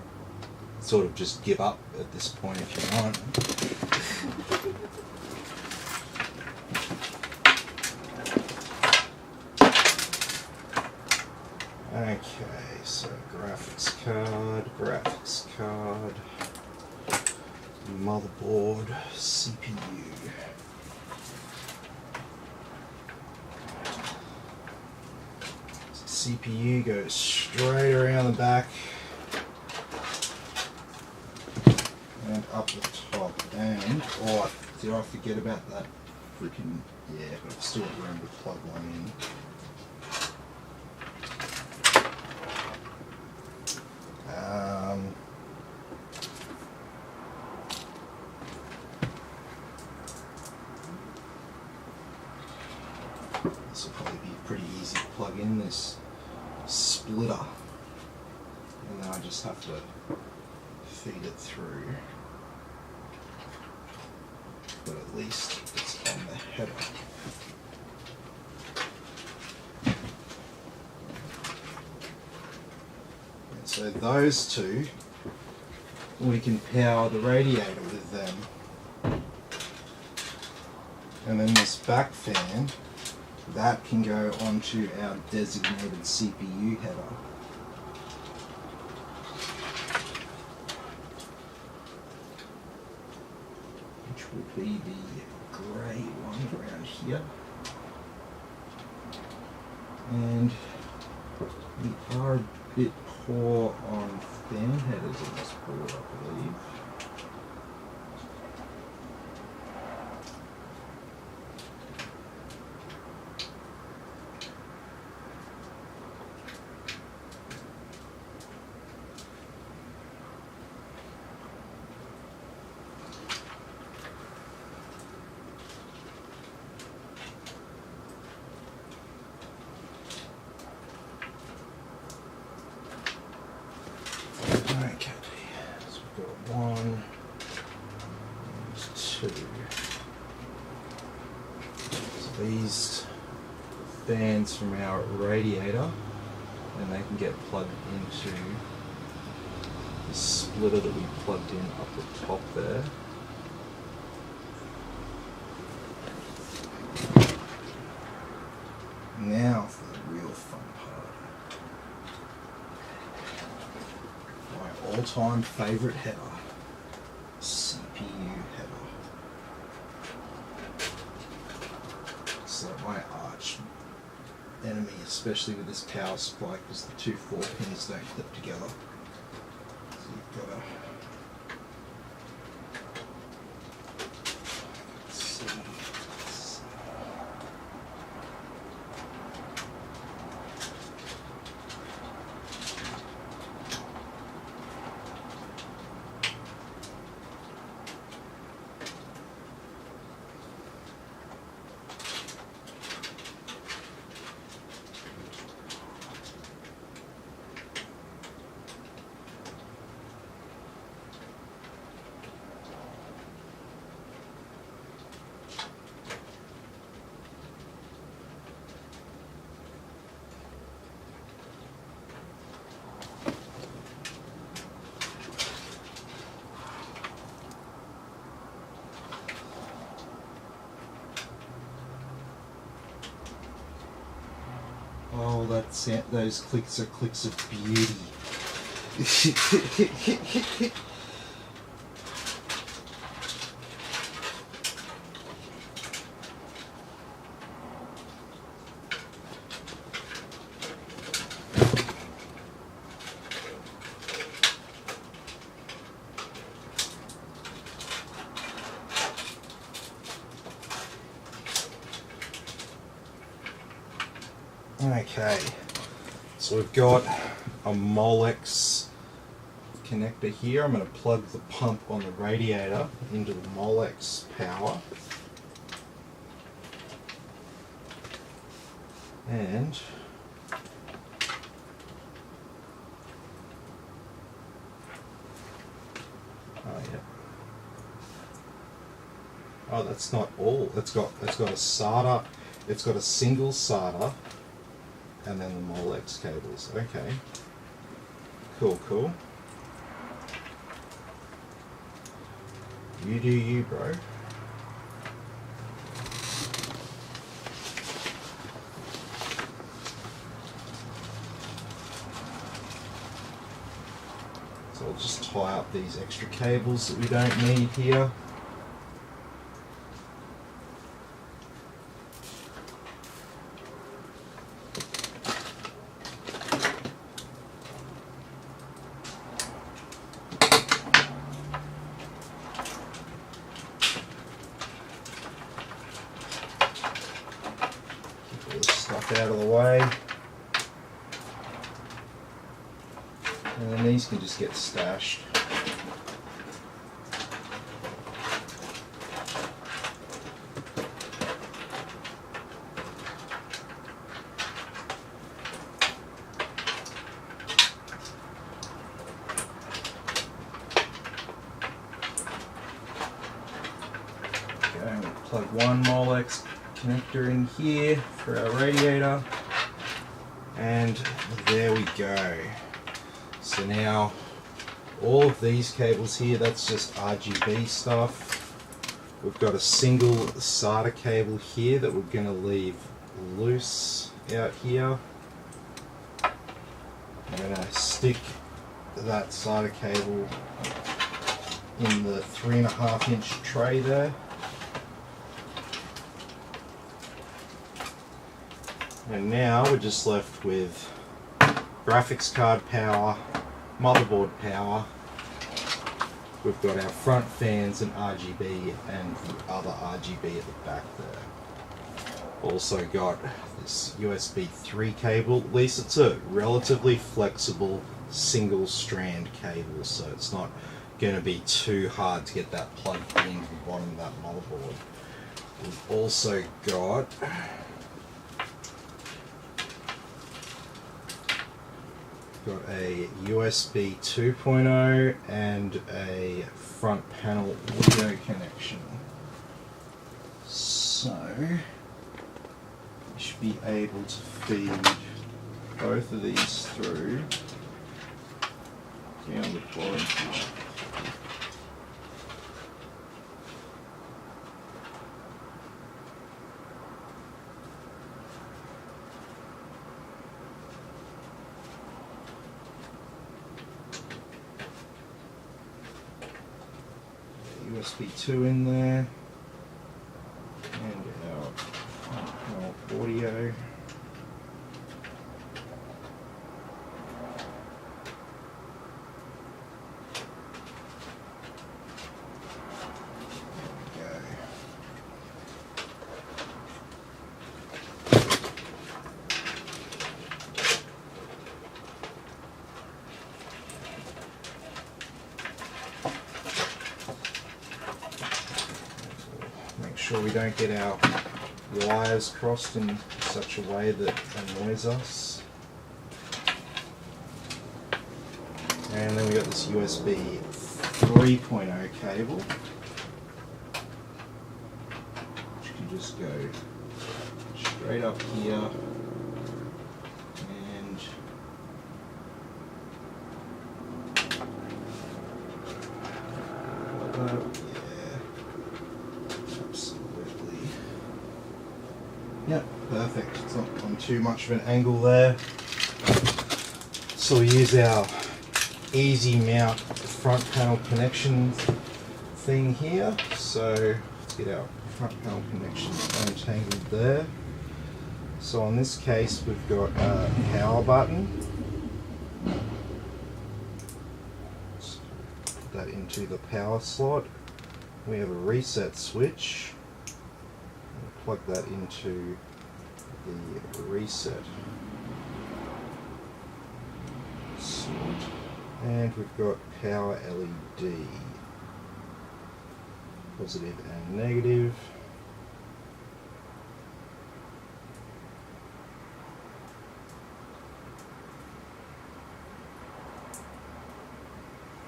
sort of just give up at this point if you want. Okay, so graphics card, motherboard, CPU. So CPU goes straight around the back and up the top. And, oh, did I forget about that freaking, yeah, but I've still remember to plug one in. This will probably be pretty easy to plug in, this splitter, and then I just have to feed it through, but at least it's on the header. And so those two, we can power the radiator with them. And then this back fan, that can go onto our designated CPU header. Which would be the grey one around here. And we are a bit poor on fan headers on this board, I believe. Okay, so we've got 1 and 2. So these fans from our radiator, and they can get plugged into the splitter that we plugged in up the top there. Now for the real fun part. My all-time favourite header, CPU header. So my arch enemy, especially with this power supply, because the 2 4 pins don't clip together. So you've got to. Let's see. Oh, those clicks are clicks of beauty. Okay, so we've got a Molex connector here. I'm going to plug the pump on the radiator into the Molex power. And oh, that's not all. It's got a SATA. It's got a single SATA. And then the Molex cables. Okay. Cool. You do you, bro. So I'll just tie up these extra cables that we don't need here. Out of the way, and then these can just get stashed. Okay, we'll plug one Molex connector in here for our radiator, and there we go. So now all of these cables here, that's just RGB stuff. We've got a single SATA cable here that we're going to leave loose out here. I'm going to stick that SATA cable in the 3.5-inch tray there. And now we're just left with graphics card power, motherboard power. We've got our front fans and RGB and the other RGB at the back there. Also got this USB 3 cable. At least it's a relatively flexible single strand cable, so it's not going to be too hard to get that plugged into the bottom of that motherboard. We've also got a USB 2.0 and a front panel audio connection. So you should be able to feed both of these through down the bottom here. USB 2 in there, and our audio. Sure we don't get our wires crossed in such a way that annoys us. And then we got this USB 3.0 cable, which can just go straight up here and yep, perfect. It's not on too much of an angle there. So we use our easy mount front panel connection thing here. So let's get our front panel connections untangled there. So in this case we've got a power button. Let's put that into the power slot. We have a reset switch. Plug that into the reset slot, and we've got power LED, positive and negative.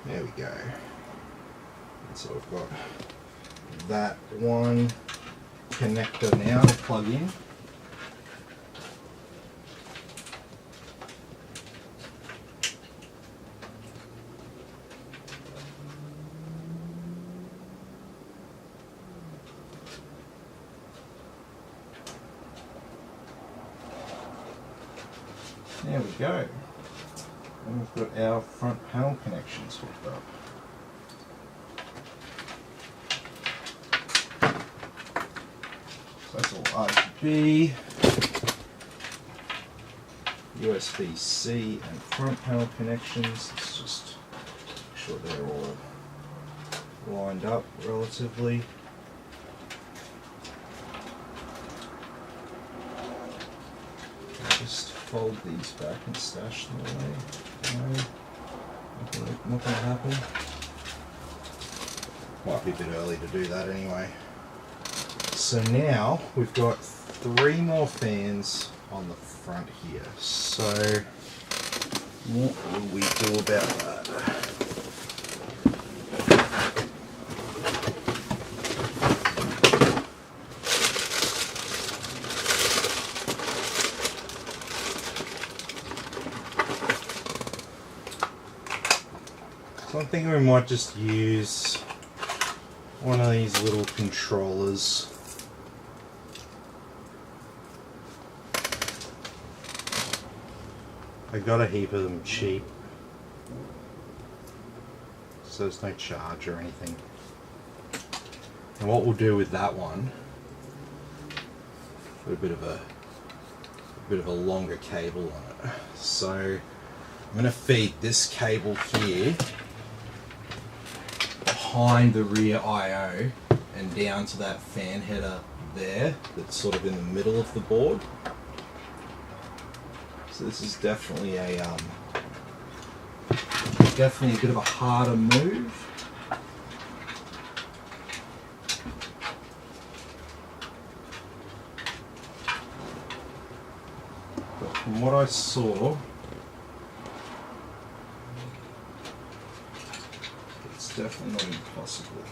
There we go. And so we've got that one connector now to plug in. There we go. And we've got our front panel connections hooked up. That's all RGB, USB-C and front panel connections. Let's just make sure they're all lined up relatively. I'll just fold these back and stash them away. No, not going to happen. Might be a bit early to do that anyway. So now we've got 3 more fans on the front here. So what will we do about that? So I'm thinking we might just use one of these little controllers. I got a heap of them cheap, so there's no charge or anything. And what we'll do with that one, put a bit of a longer cable on it. So I'm going to feed this cable here behind the rear I/O and down to that fan header there that's sort of in the middle of the board. So this is definitely a bit of a harder move. But from what I saw, it's definitely not impossible.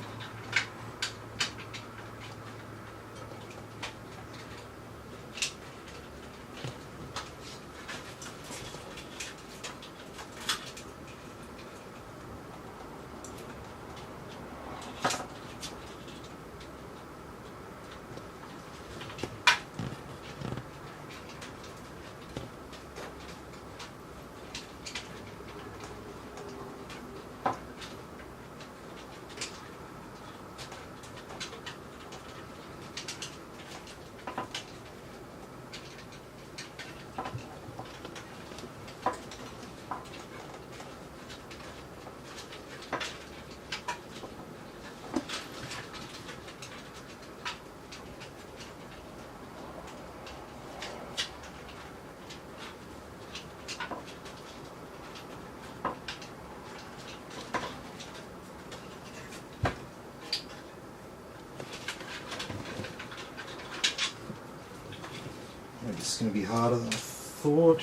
It's going to be harder than I thought.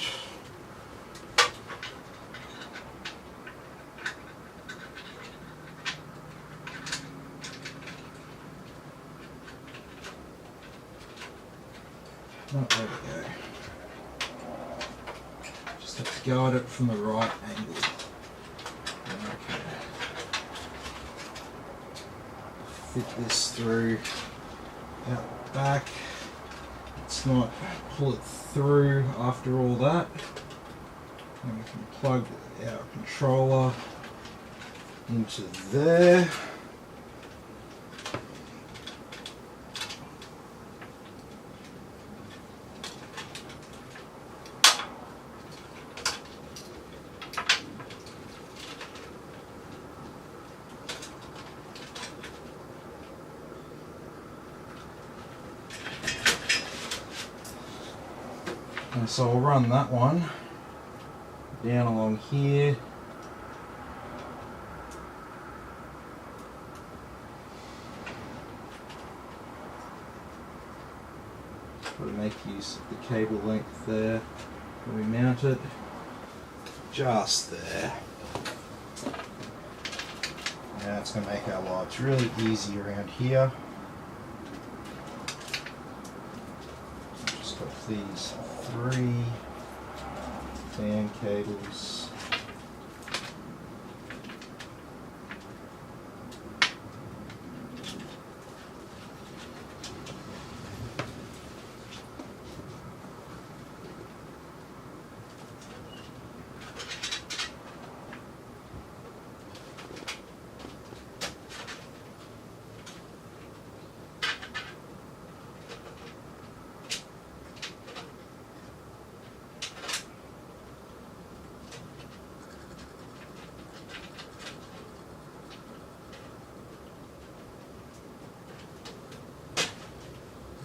Oh, there we go. Just have to go at it from the right angle. Okay. Fit this through out the back. Let's not pull it through after all that. And we can plug our controller into there. And so I'll run that one down along here. Got to make use of the cable length there when we mount it. Just there. Now it's going to make our lives really easy around here. Just got these 3 fan cables.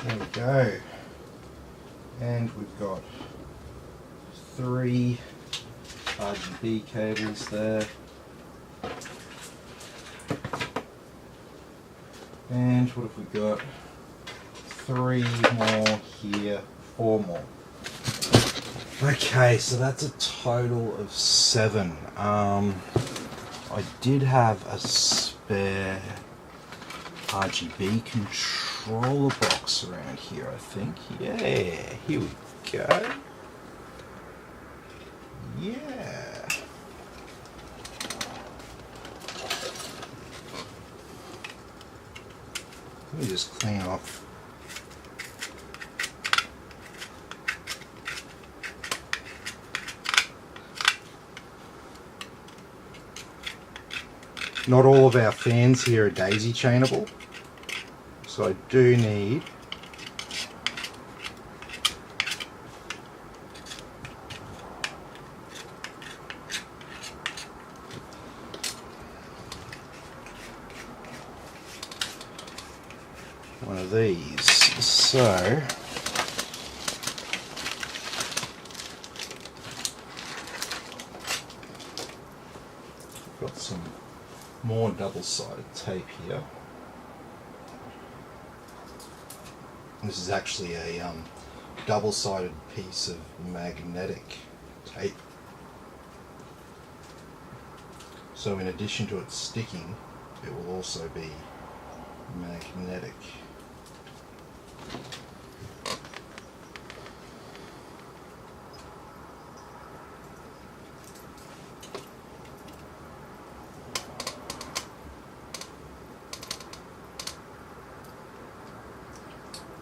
There we go. And we've got 3 RGB cables there. And what have we got? 3 more here, 4 more. Okay, so that's a total of 7. I did have a spare RGB controller box around here, I think. Yeah, here we go. Yeah. Let me just clean off. not all of our fans here are daisy chainable, so I do need one of these. So got some more double-sided tape here. This is actually a double-sided piece of magnetic tape. So in addition to it sticking, it will also be magnetic.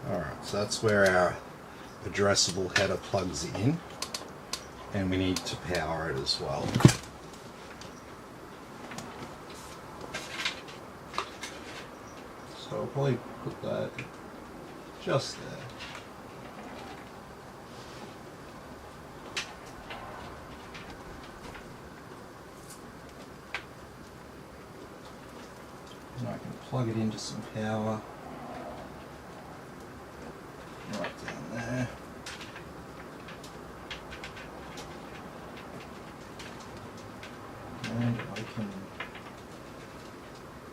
Alright, so that's where our addressable header plugs in, and we need to power it as well. So I'll probably put that just there. And I can plug it into some power right down there. And I can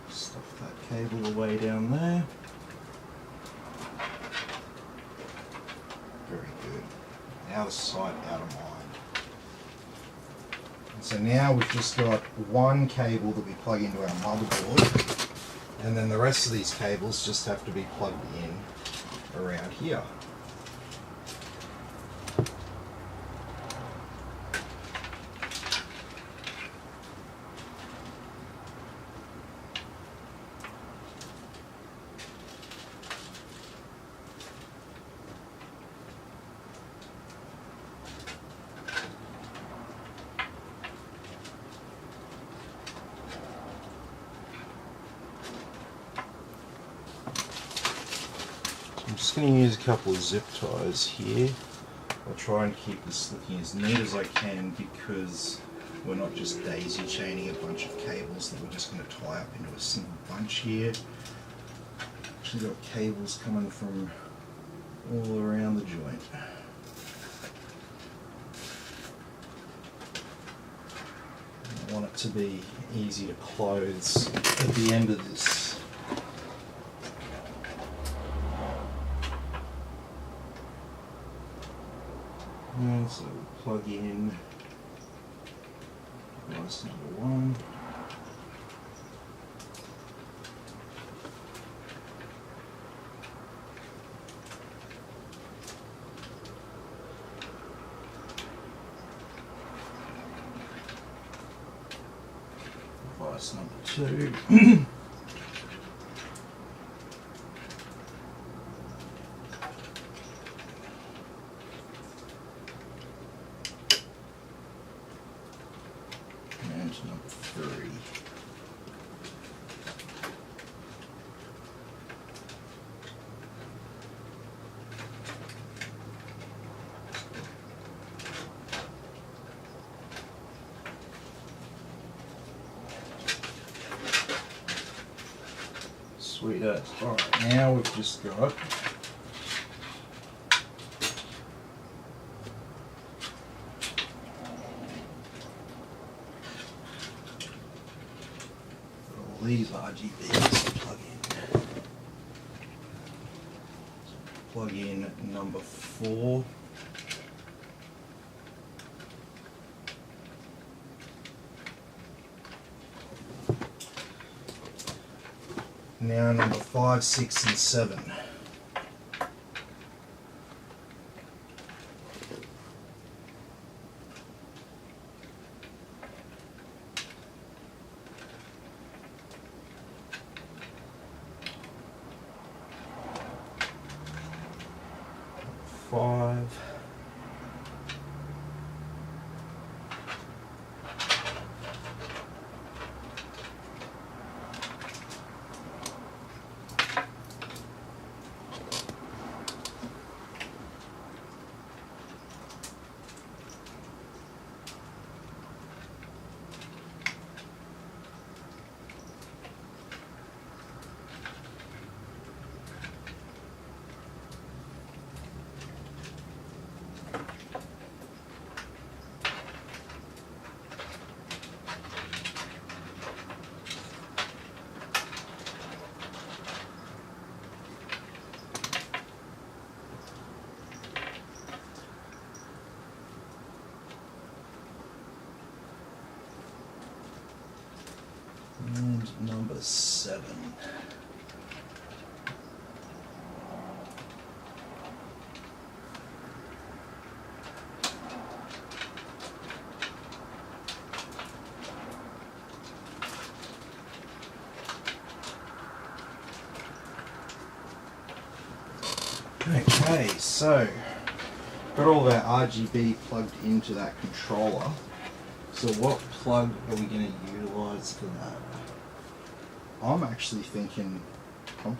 stuff that cable away down there. Very good. Out of sight, out of mind. And so now we've just got one cable that we plug into our motherboard, and then the rest of these cables just have to be plugged in around here. I'm just going to use a couple of zip ties here. I'll try and keep this looking as neat as I can, because we're not just daisy chaining a bunch of cables that we're just going to tie up into a single bunch here. Actually got cables coming from all around the joint. I want it to be easy to close at the end of this. And so we'll plug in device number 1. Device number 2. Number 3. Sweet as. Alright, now we've just got these RGBs to plug in. So plug in number 4. Now number 5, 6, and 7. number 7. Okay, so got all of our RGB plugged into that controller. So what plug are we going to utilize for that? I'm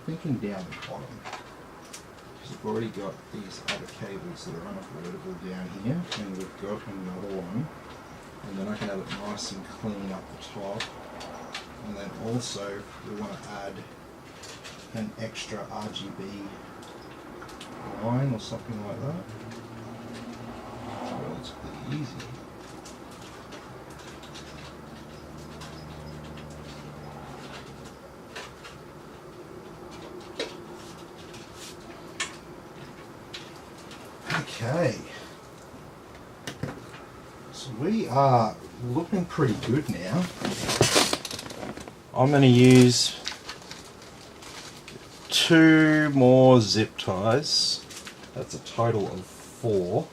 thinking down the bottom. Because we've already got these other cables that are unavoidable down here, and we've got another one. And then I can have it nice and clean up the top. And then also we want to add an extra RGB line or something like that. It's relatively easy. Okay, so we are looking pretty good now. I'm going to use 2 more zip ties. That's a total of 4.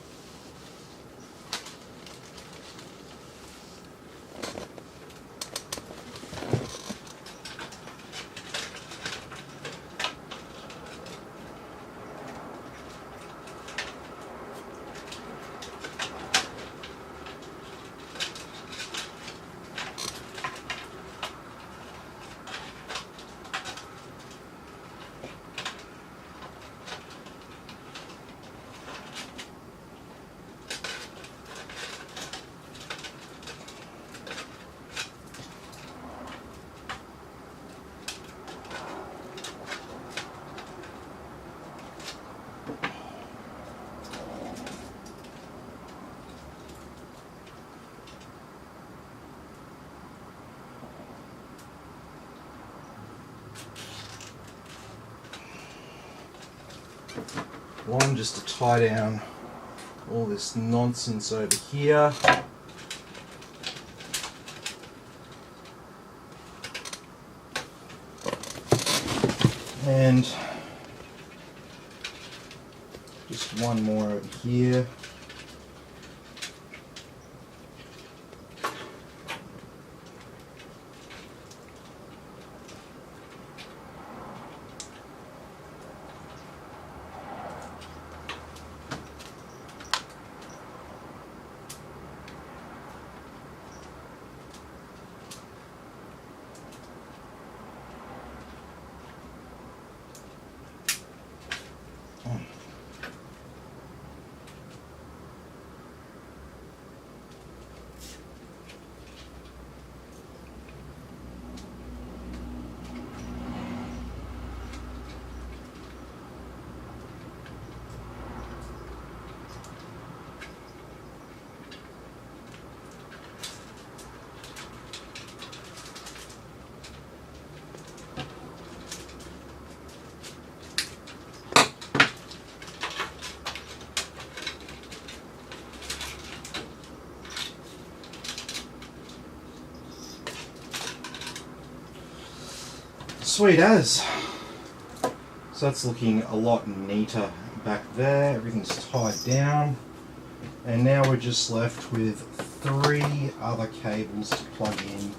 One just to tie down all this nonsense over here. And just one more over here. Sweet as. So that's looking a lot neater back there. Everything's tied down. And now we're just left with 3 other cables to plug in,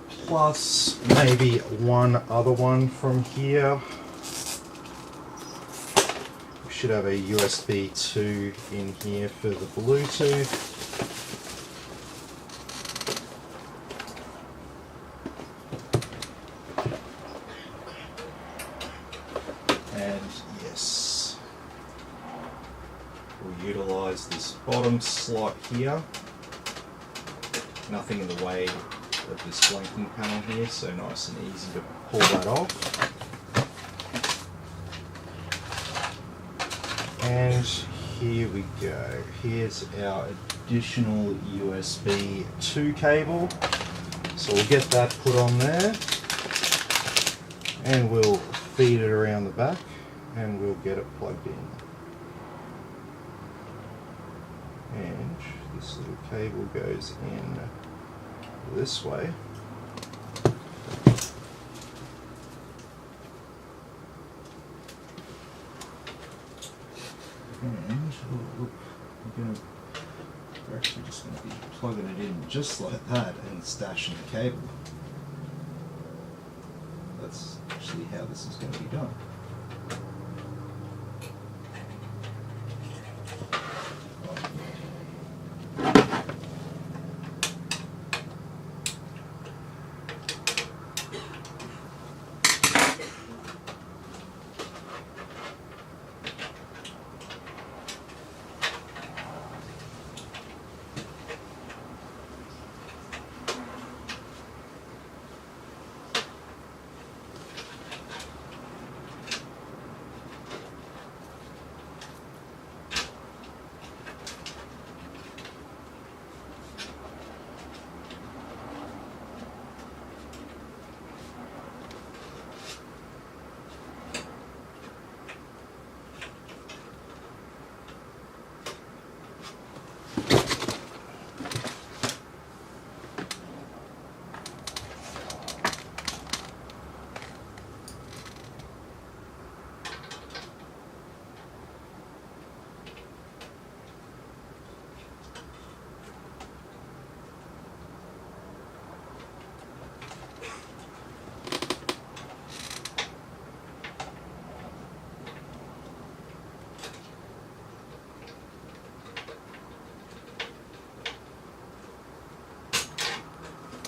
plus maybe one other one from here. We should have a USB 2 in here for the Bluetooth. Utilize this bottom slot here. Nothing in the way of this blanking panel here, so nice and easy to pull that off. And here we go. Here's our additional USB 2 cable. So we'll get that put on there, and we'll feed it around the back, and we'll get it plugged in. And this little cable goes in this way. we're actually just going to be plugging it in just like that and stashing the cable. That's actually how this is going to be done.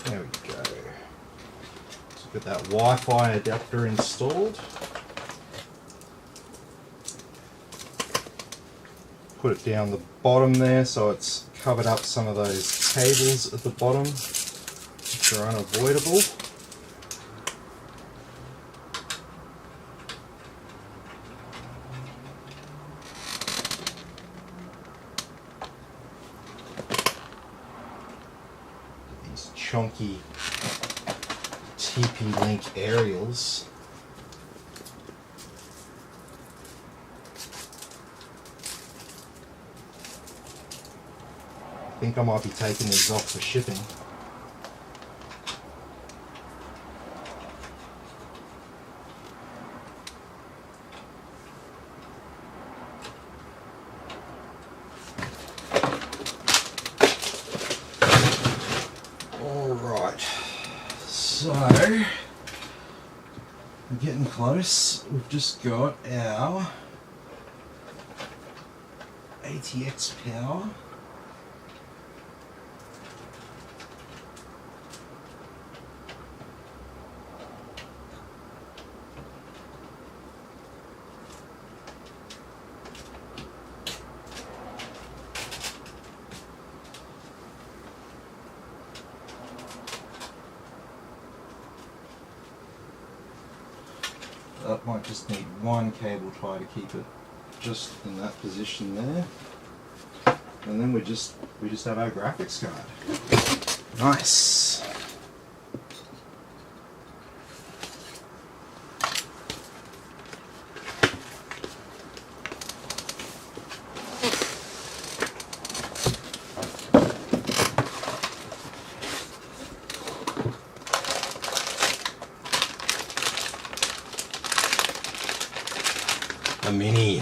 There we go. So get that Wi-Fi adapter installed. Put it down the bottom there so it's covered up some of those cables at the bottom, which are unavoidable. Chunky TP-Link aerials. I think I might be taking these off for shipping. So, we're getting close. We've just got our ATX power. That might just need one cable tie to keep it just in that position there, and then we just have our graphics card. Nice. A mini.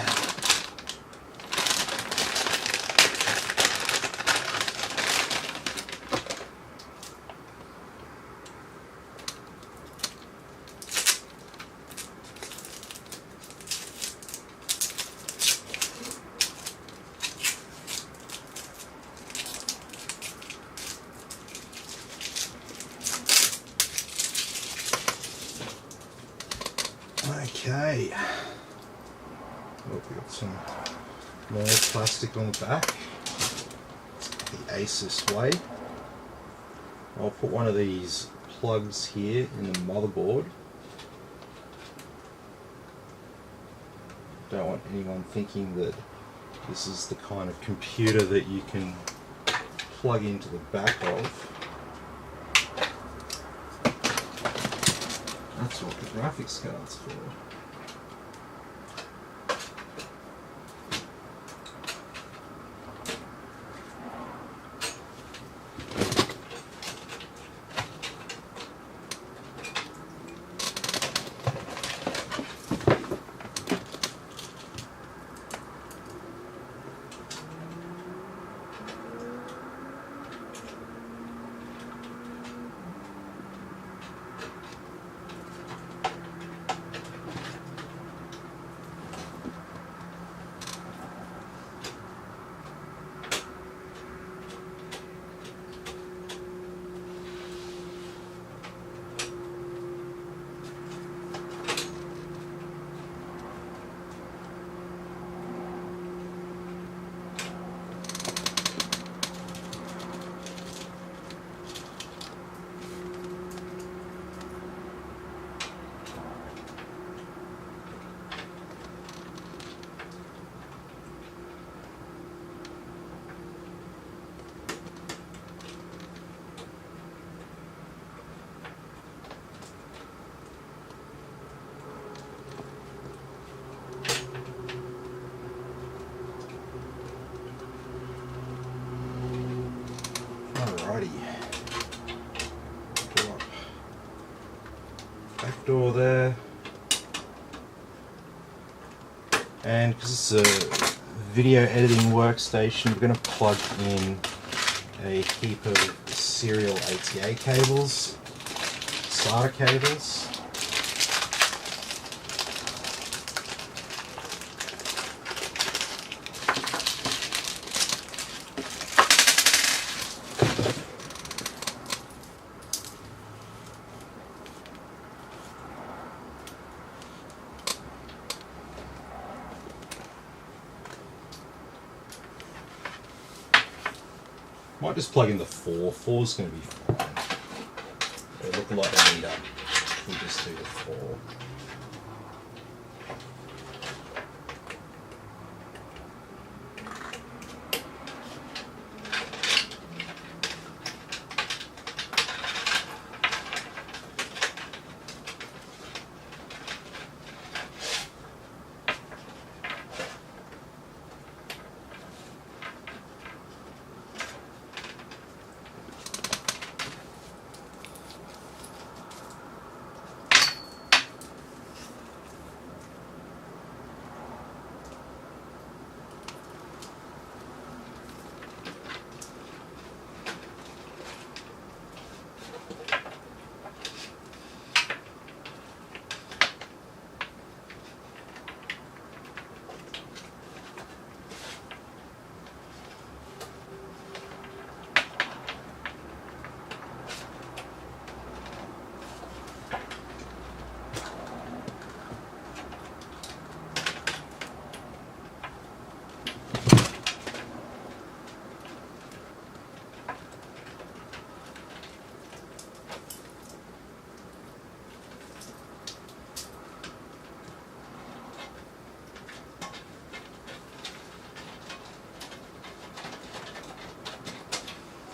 Okay. Oh, we've got some more plastic on the back. The Asus way. I'll put one of these plugs here in the motherboard. Don't want anyone thinking that this is the kind of computer that you can plug into the back of. That's what the graphics card's for. door there. And because it's a video editing workstation, we're going to plug in a heap of serial ATA cables, SATA cables. Might just plug in the 4. 4's going to be fine. It'll look a lot neater if we just do the 4.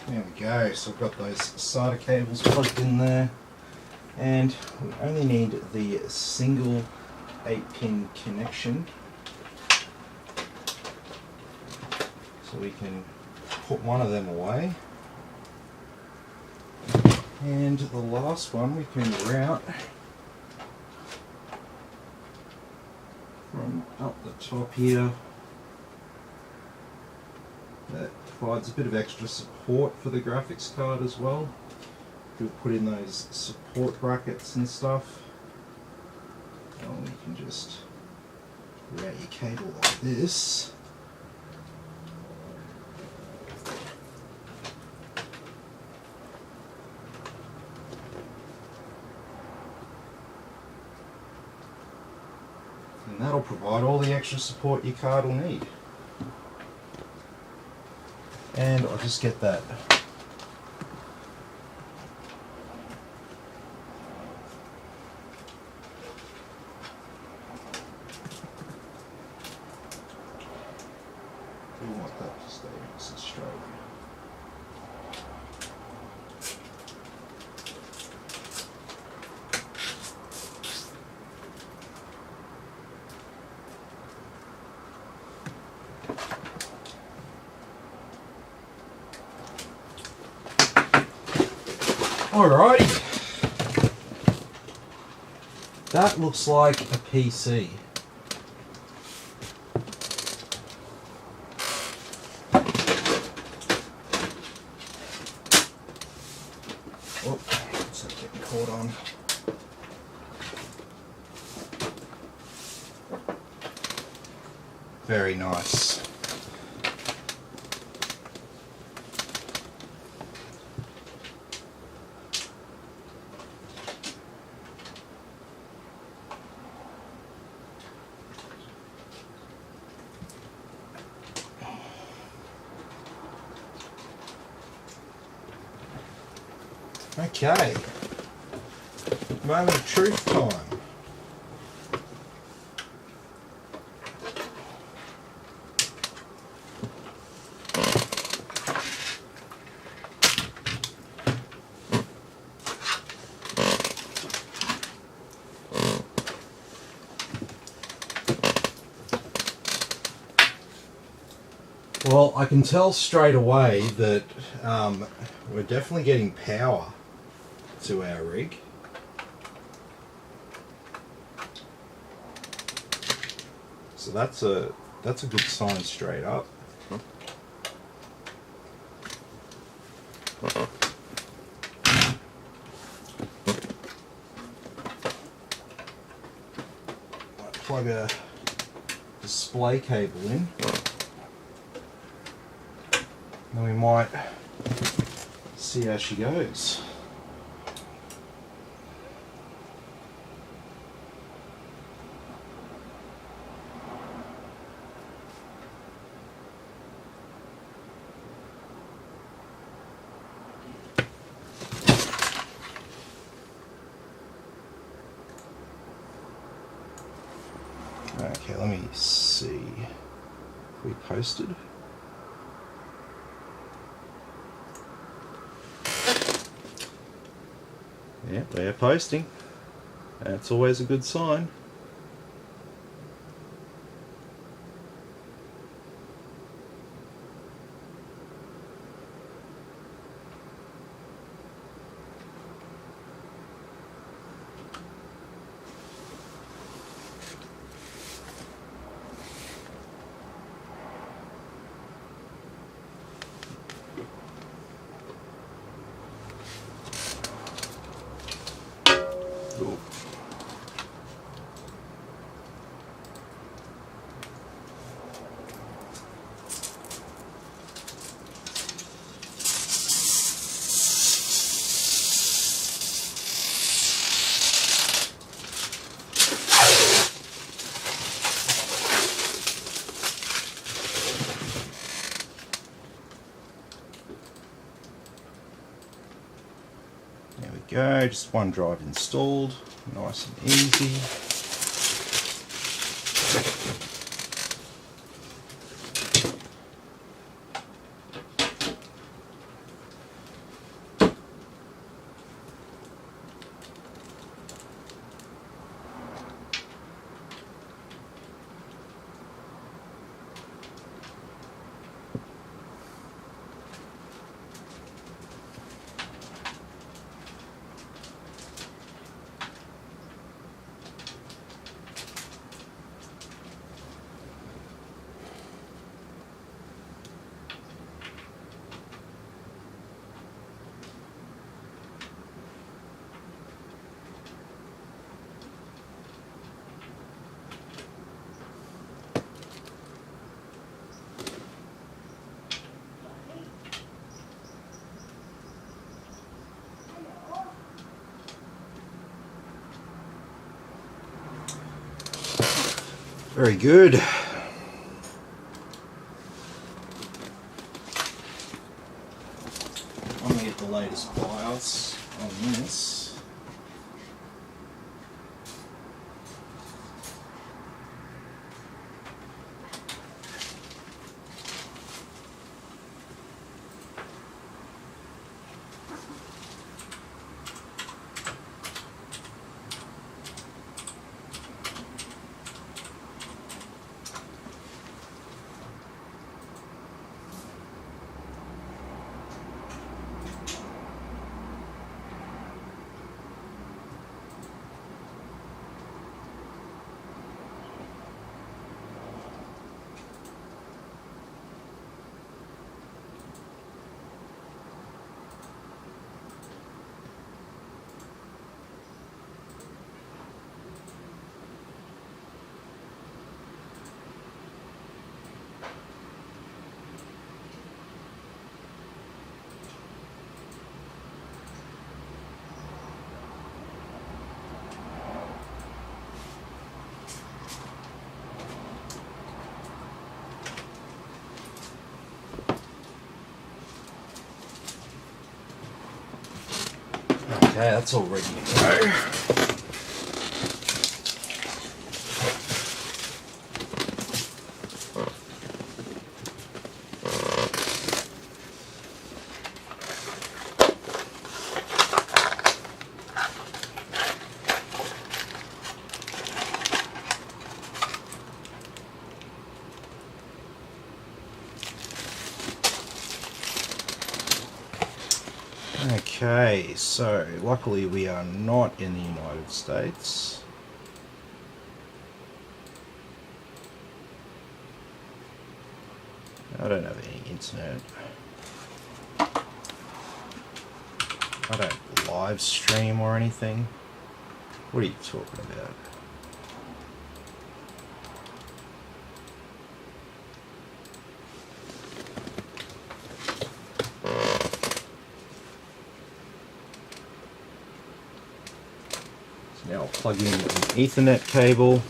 There we go, so I've got those SATA cables plugged in there, and we only need the single 8-pin connection, so we can put one of them away, and the last one we can route from up the top here. That provides a bit of extra support for the graphics card as well. You'll put in those support brackets and stuff. And you can just route your cable like this. And that'll provide all the extra support your card will need. And I'll just get that we want that to stay nice and straight. Alrighty, that looks like a PC. Oh, what's that getting caught on? Very nice. Okay, moment of truth time. Well, I can tell straight away that we're definitely getting power to our rig. So that's a good sign straight up. Might plug a display cable in. Then we might see how she goes. Okay, let me see if we posted. Yeah, they're posting. That's always a good sign. Cool. There we go, just one drive installed, nice and easy. Very good. I'm going to get the latest BIOS on this. Okay, that's all ready to go. Okay, so luckily we are not in the United States. I don't have any internet. I don't live stream or anything. What are you talking about? So now I'll plug in an Ethernet cable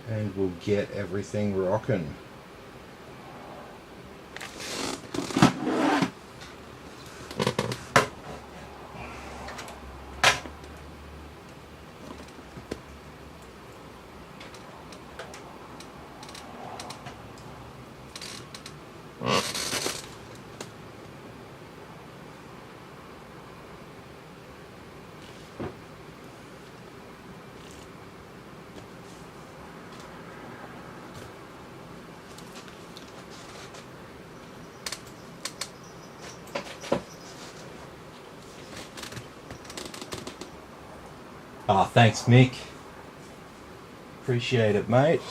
and we'll get everything rocking. Thanks, Mick. Appreciate it, mate.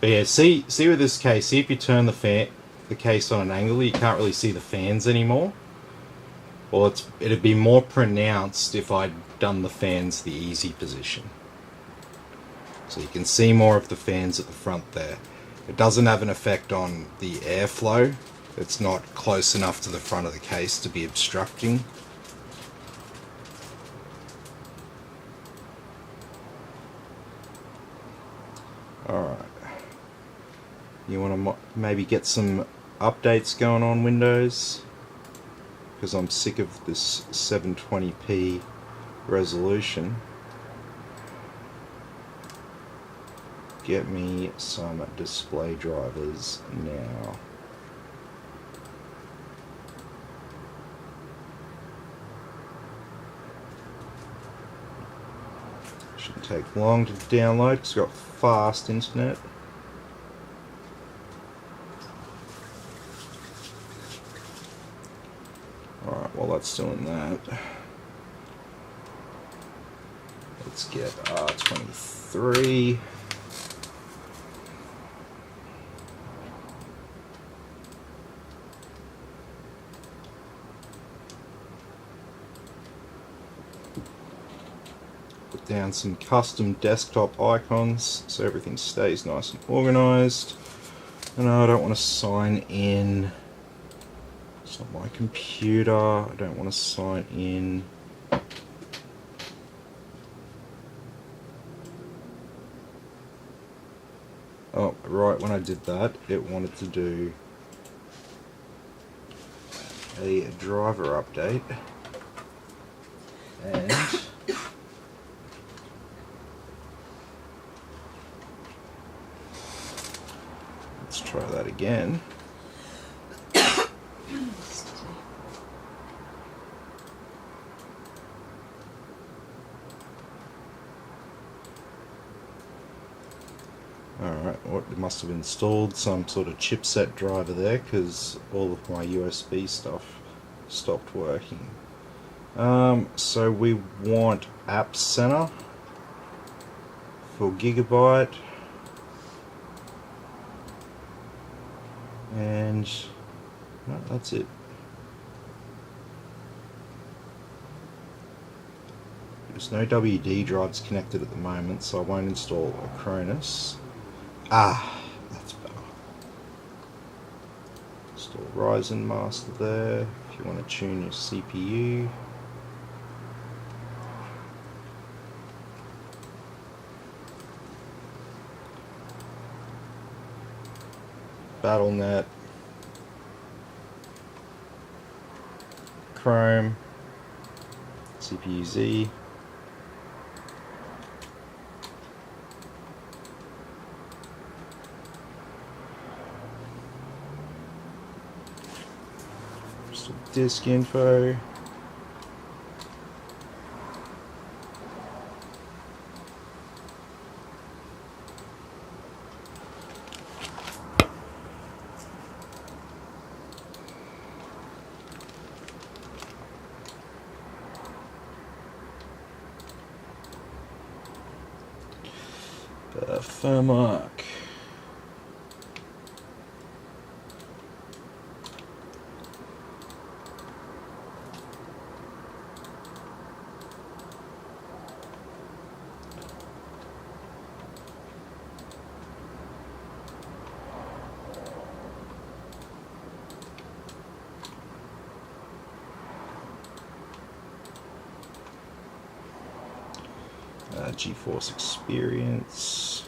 But yeah, see with this case, see if you turn the case on an angle, you can't really see the fans anymore. Well, it'd be more pronounced if I'd done the fans the easy position. So you can see more of the fans at the front there. It doesn't have an effect on the airflow. It's not close enough to the front of the case to be obstructing. Alright. You want to maybe get some updates going on Windows? Because I'm sick of this 720p resolution. Get me some display drivers now. Shouldn't take long to download because it's got fast internet. Alright, while that's doing that, let's get R23. Down some custom desktop icons so everything stays nice and organized. And I don't want to sign in. It's not my computer. I don't want to sign in. Oh, right, when I did that, it wanted to do a driver update. And let's try that again. Alright, it must have installed some sort of chipset driver there because all of my USB stuff stopped working. So we want App Center for Gigabyte. And no, that's it. There's no WD drives connected at the moment, so I won't install Acronis. That's better. Install Ryzen Master there if you want to tune your CPU. BattleNet, Chrome, CPU-Z, just disk info. Firmark. GeForce Experience.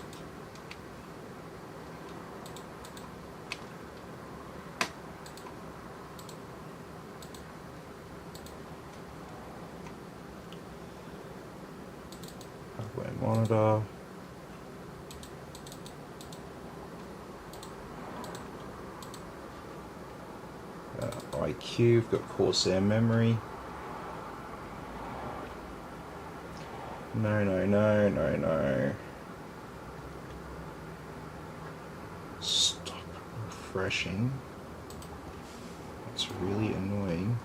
Hardware monitor. IQ, we've got Corsair memory. No. Stop refreshing. That's really annoying.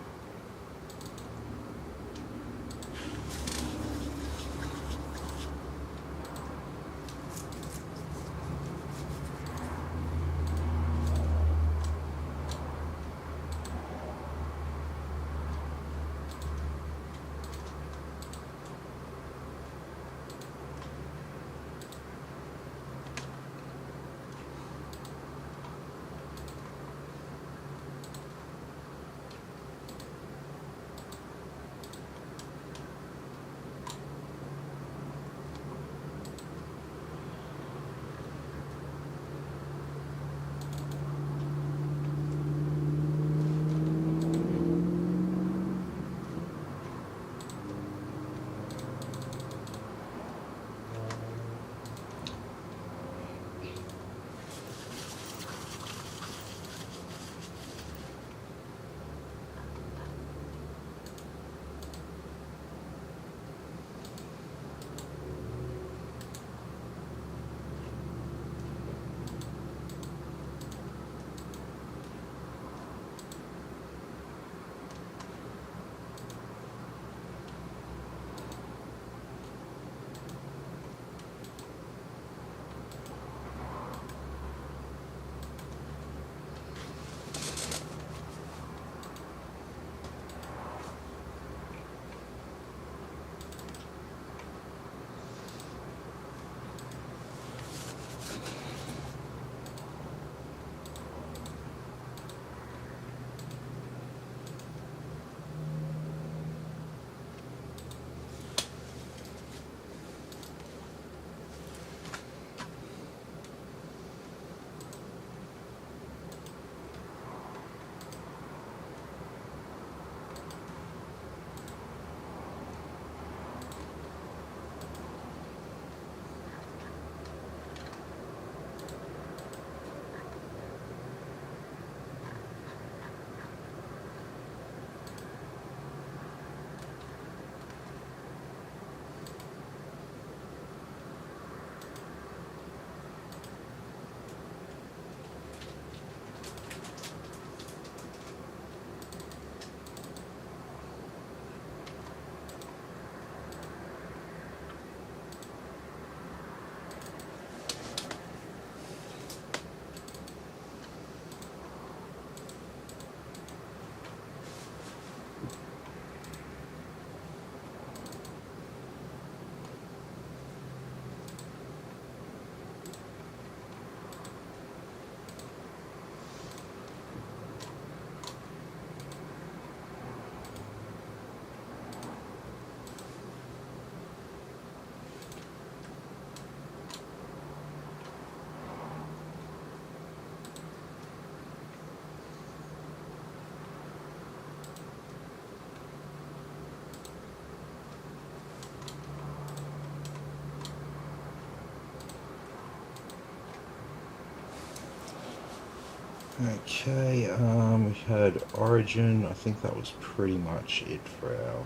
Okay, we had Origin. I think that was pretty much it for our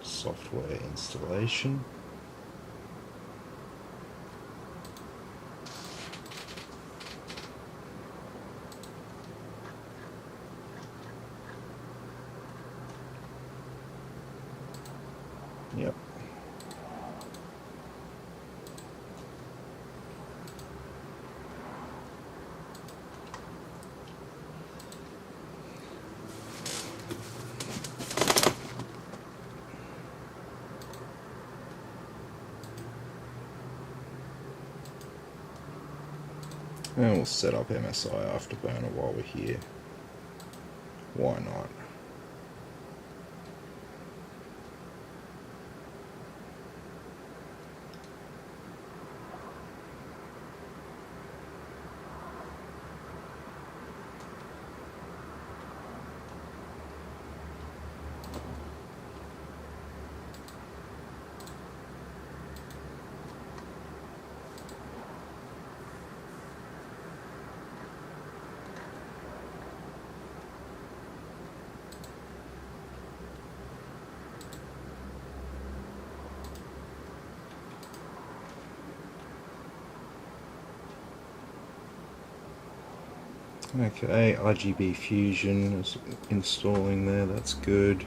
software installation. Yep. And we'll set up MSI Afterburner while we're here. Why not? Okay, RGB Fusion is installing there, that's good.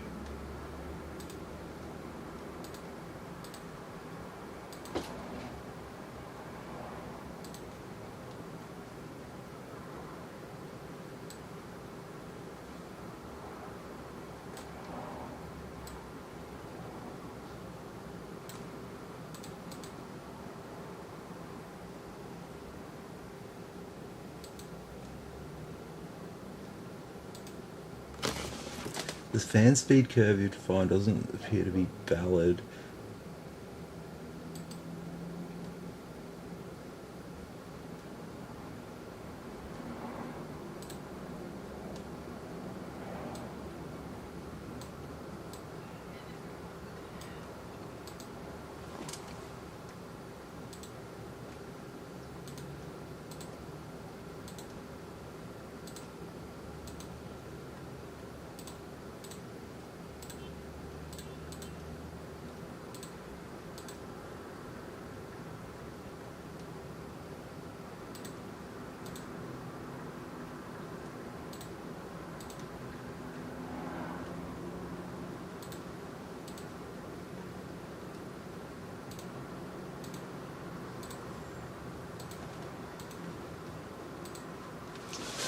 The fan speed curve you find doesn't appear to be valid.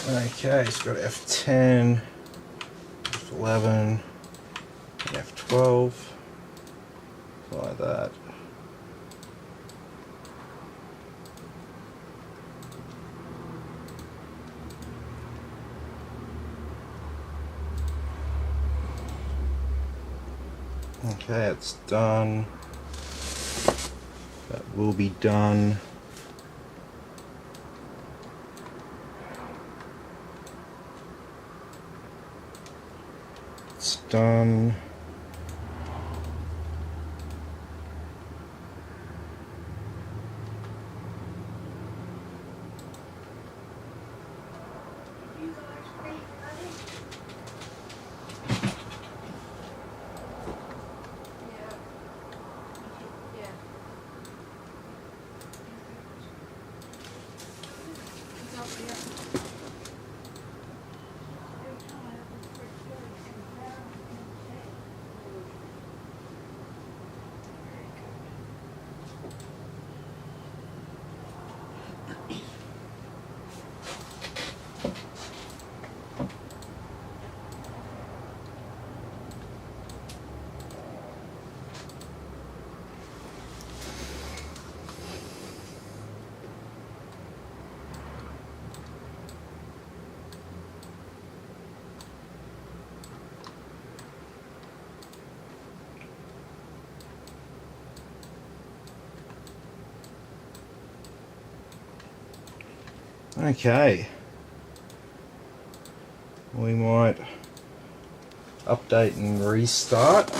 Okay, so we've got F10, F11, and F12, like that. Okay, it's done. That will be done. It's done. Okay, we might update and restart.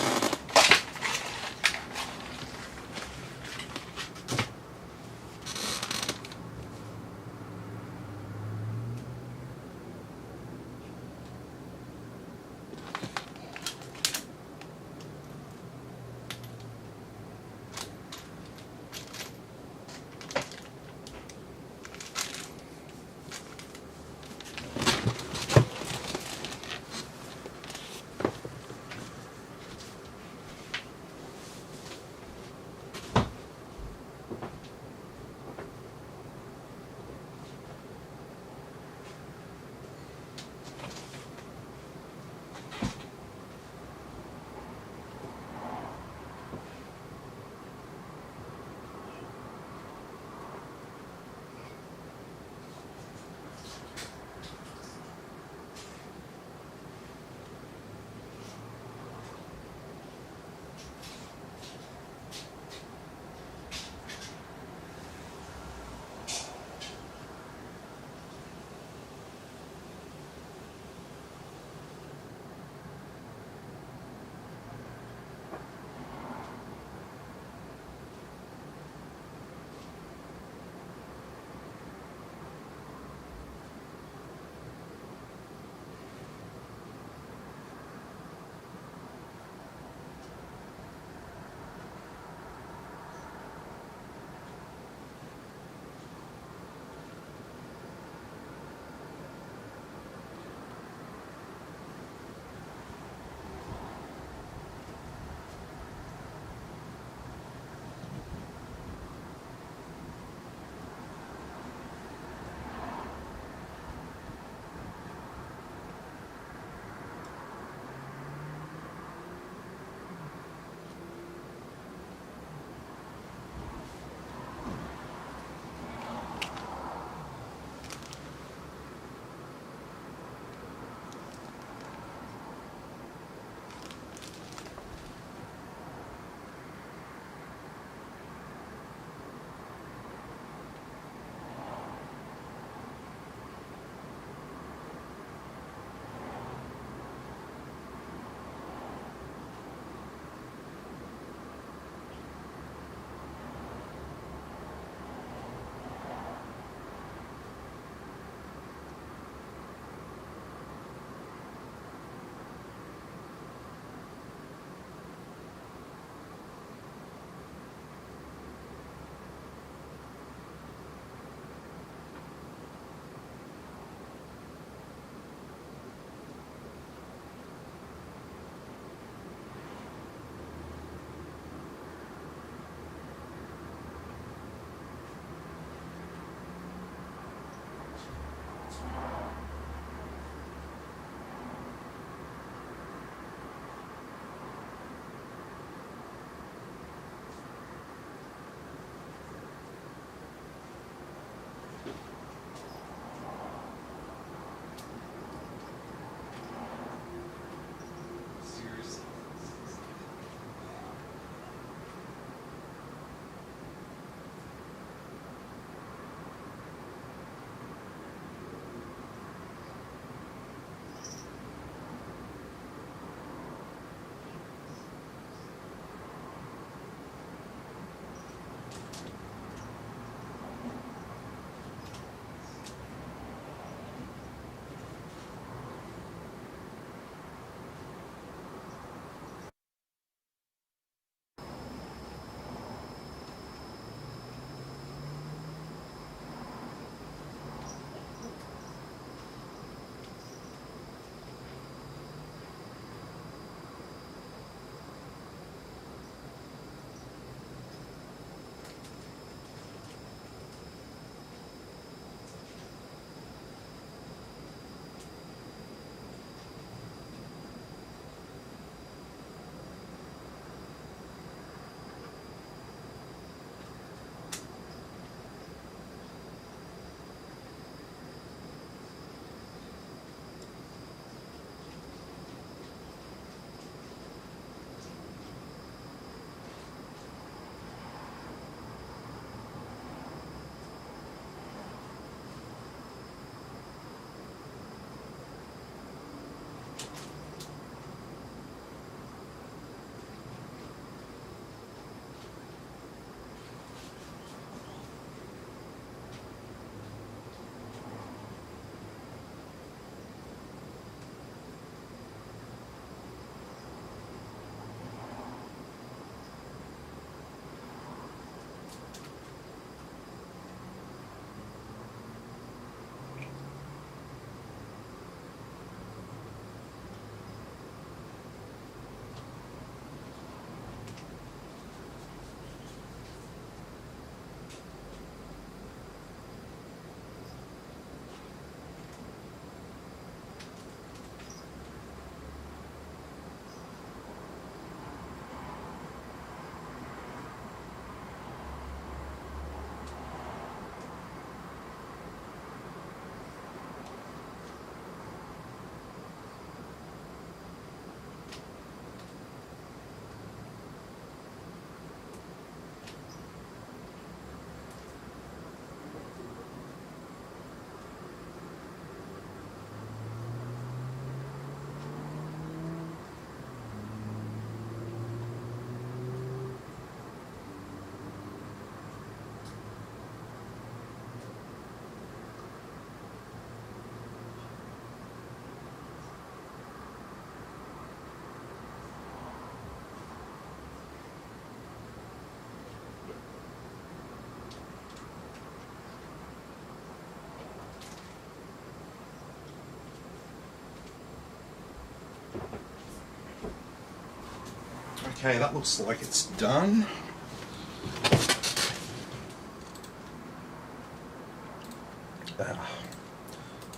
Okay, that looks like it's done.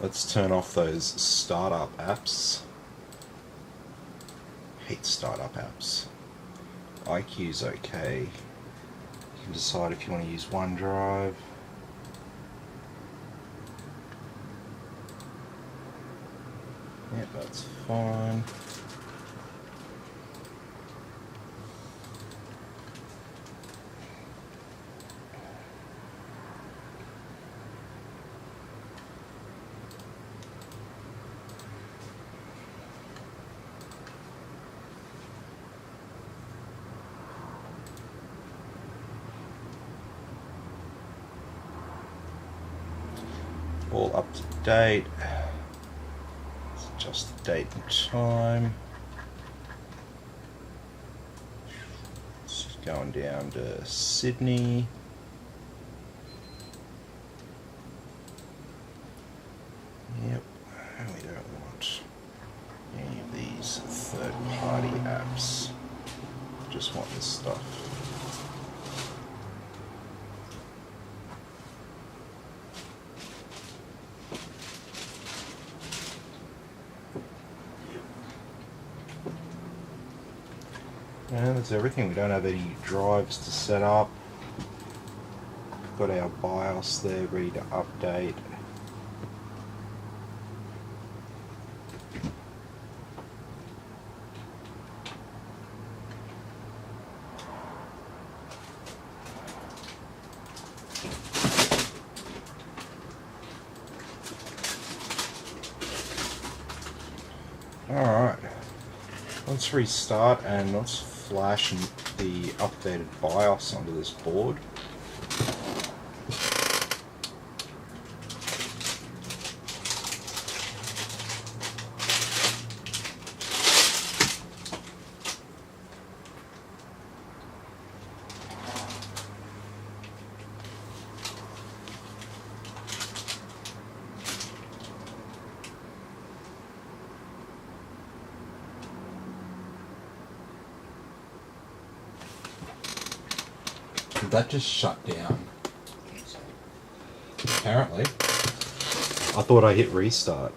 Let's turn off those startup apps. Hate startup apps. IQ's okay. You can decide if you want to use OneDrive. Yep, that's fine. All up to date. Let's adjust the date and time. It's going down to Sydney. Yep, and we don't want any of these third-party apps. Just want this stuff. And that's everything. We don't have any drives to set up. Got our BIOS there ready to update. Alright, let's restart and let's flash the updated BIOS onto this board. Did that just shut down? Apparently. I thought I hit restart.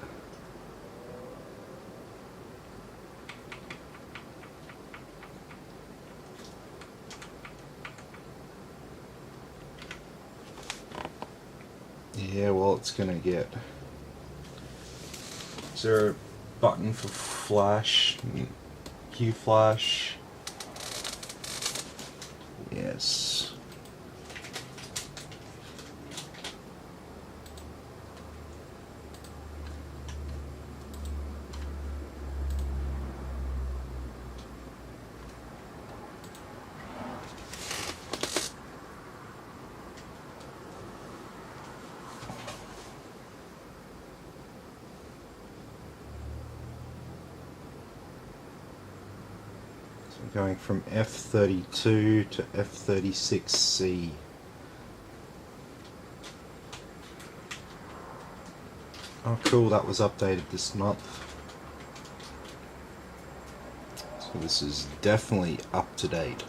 Yeah, well, it's gonna get... Is there a button for flash? Q flash? Yes. Going from F32 to F36C. Oh cool, that was updated this month. So this is definitely up to date.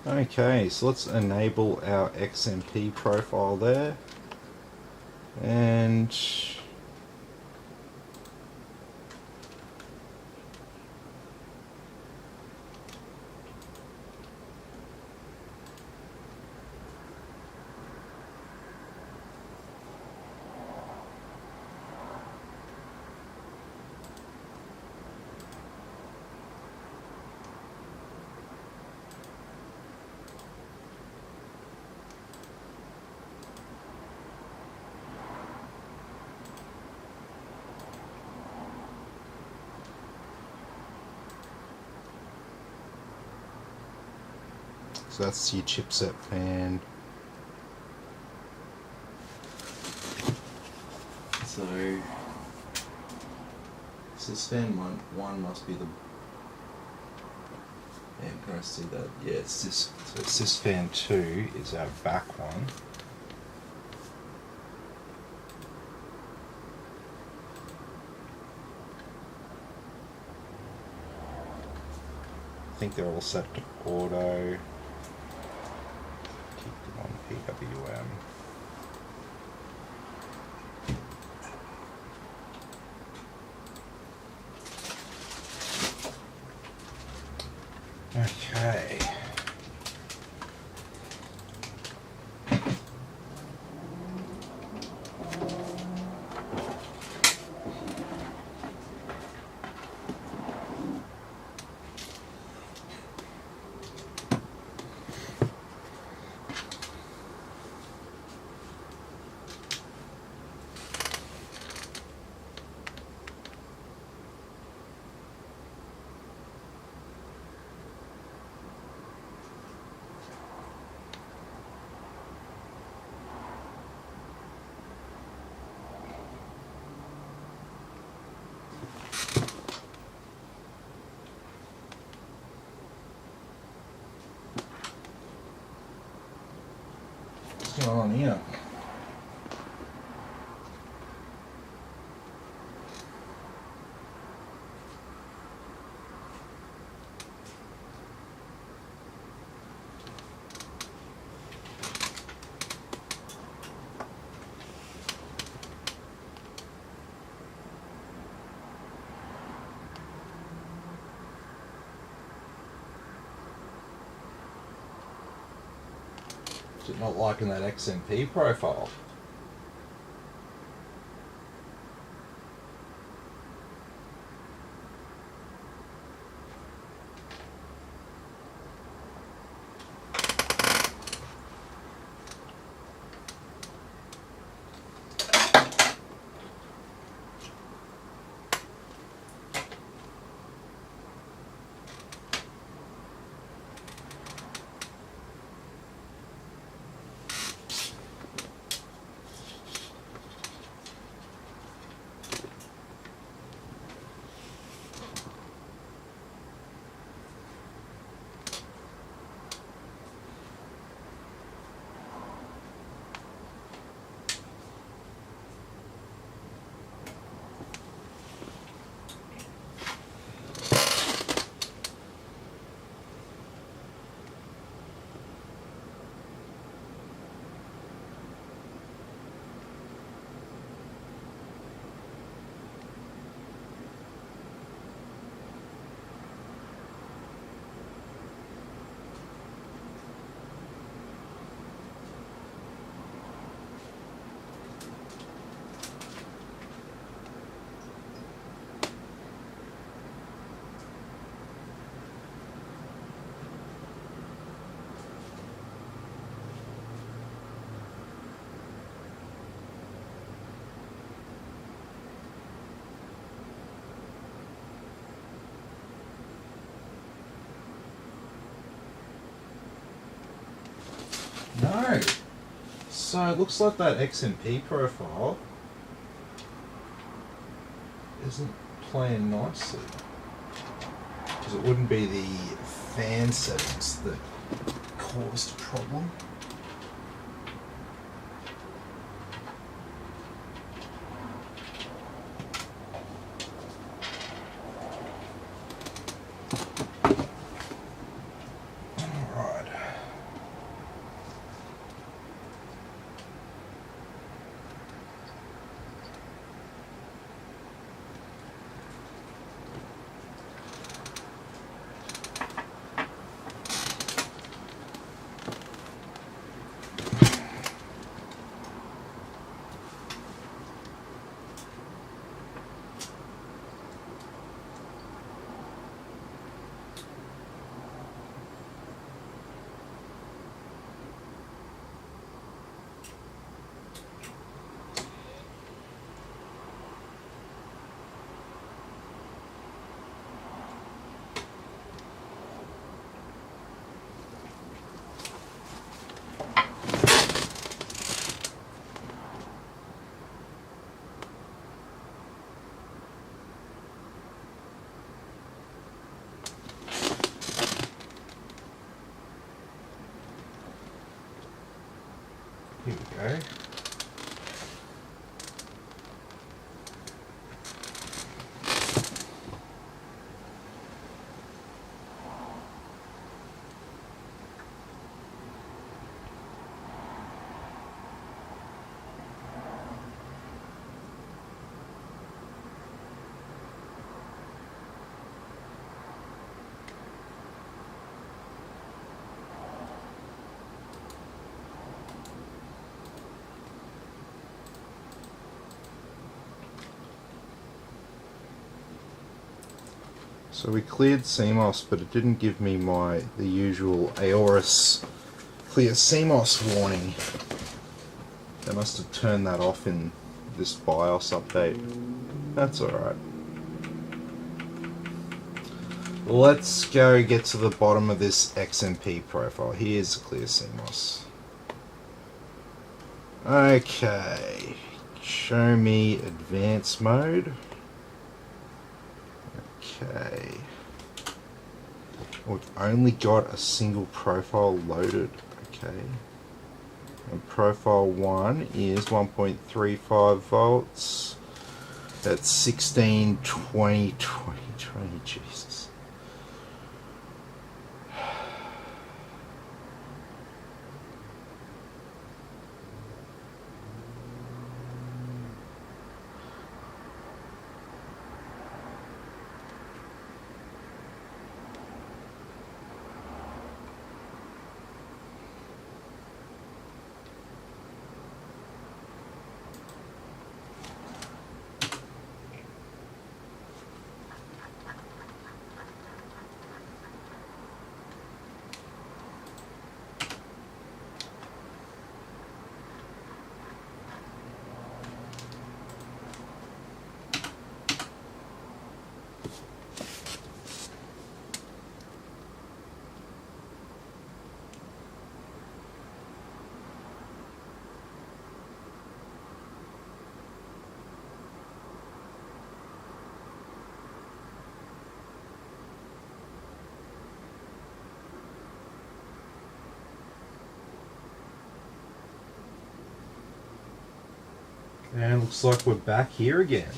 Okay, so let's enable our XMP profile there. And so that's your chipset fan. So fan one must be the. And can I see that? Yeah, it's this. So fan 2 is our back one. I think they're all set to auto. Keep them on PWM. Okay. What's going on here? Just not liking that XMP profile. No. So it looks like that XMP profile isn't playing nicely. Because it wouldn't be the fan settings that caused a problem. Alright. So we cleared CMOS, but it didn't give me the usual Aorus clear CMOS warning. They must have turned that off in this BIOS update. That's alright. Let's go get to the bottom of this XMP profile. Here's clear CMOS. Okay. Show me advanced mode. Okay. We've only got a single profile loaded. Okay. And profile 1 is 1.35 volts. That's 16, 20, 20, 20, Jesus. And looks like we're back here again.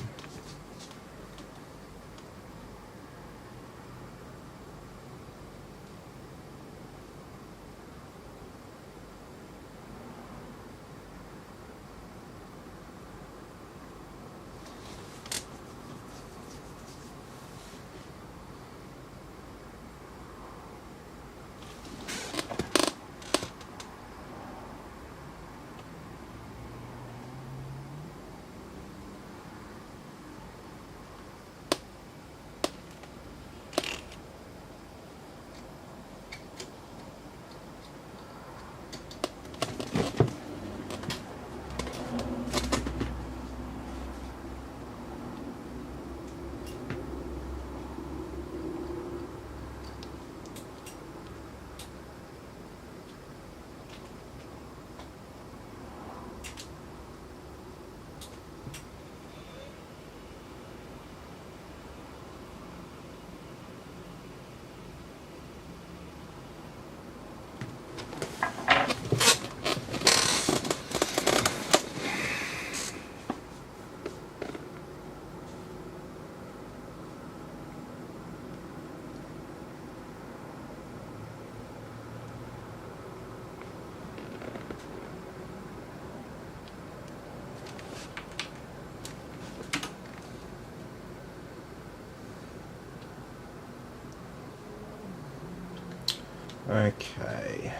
Okay.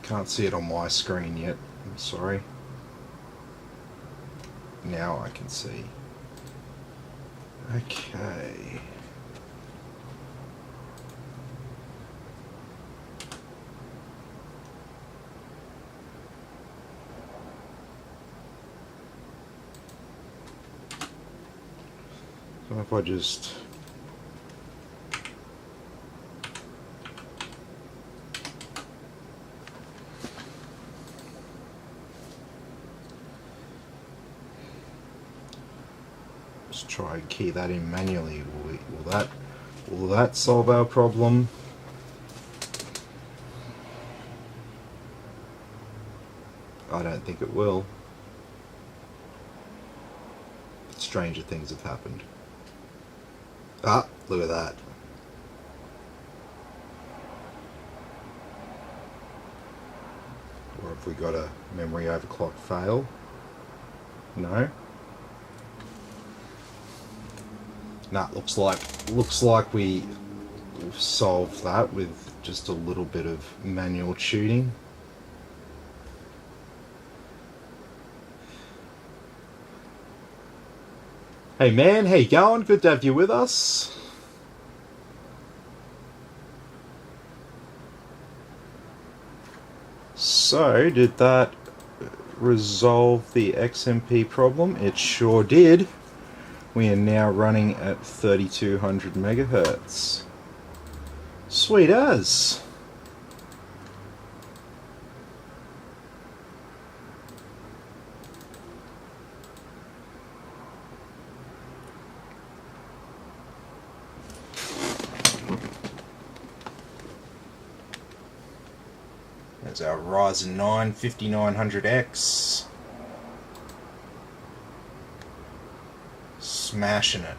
Can't see it on my screen yet. I'm sorry. Now I can see. Okay. So if I just try and key that in manually, will that solve our problem? I don't think it will. But stranger things have happened. Ah, look at that. Or have we got a memory overclock fail? No? Nah, looks like we've solved that with just a little bit of manual tuning. Hey man, how you going? Good to have you with us. So, did that resolve the XMP problem? It sure did. We are now running at 3200 megahertz. Sweet as. There's our Ryzen 9 5900X. Smashing it.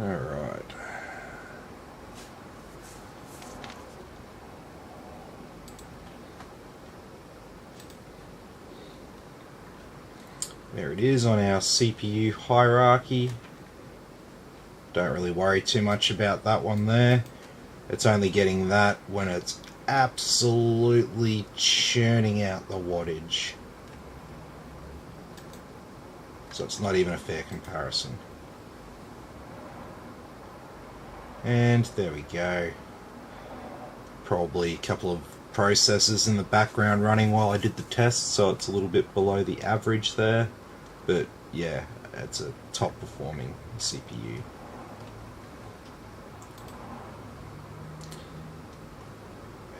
Alright. There it is on our CPU hierarchy. Don't really worry too much about that one there. It's only getting that when it's absolutely churning out the wattage. So it's not even a fair comparison. And there we go. Probably a couple of processors in the background running while I did the test, so it's a little bit below the average there. But yeah, it's a top performing CPU.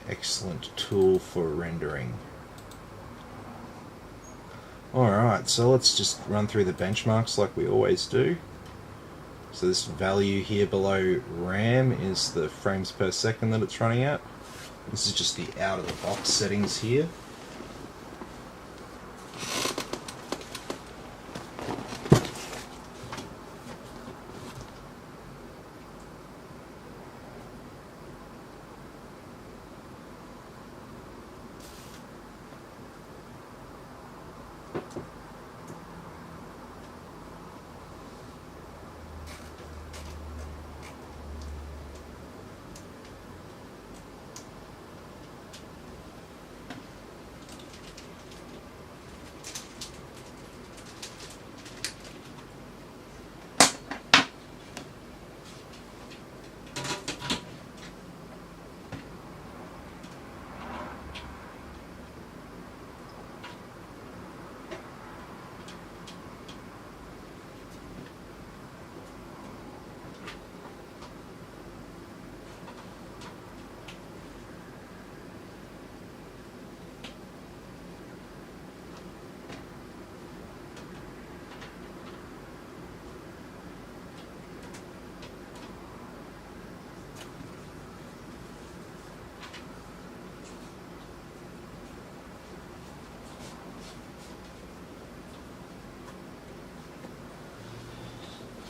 Excellent tool for rendering. Alright, so let's just run through the benchmarks like we always do. So this value here below RAM is the frames per second that it's running at. This is just the out of the box settings here.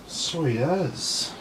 Sweet as.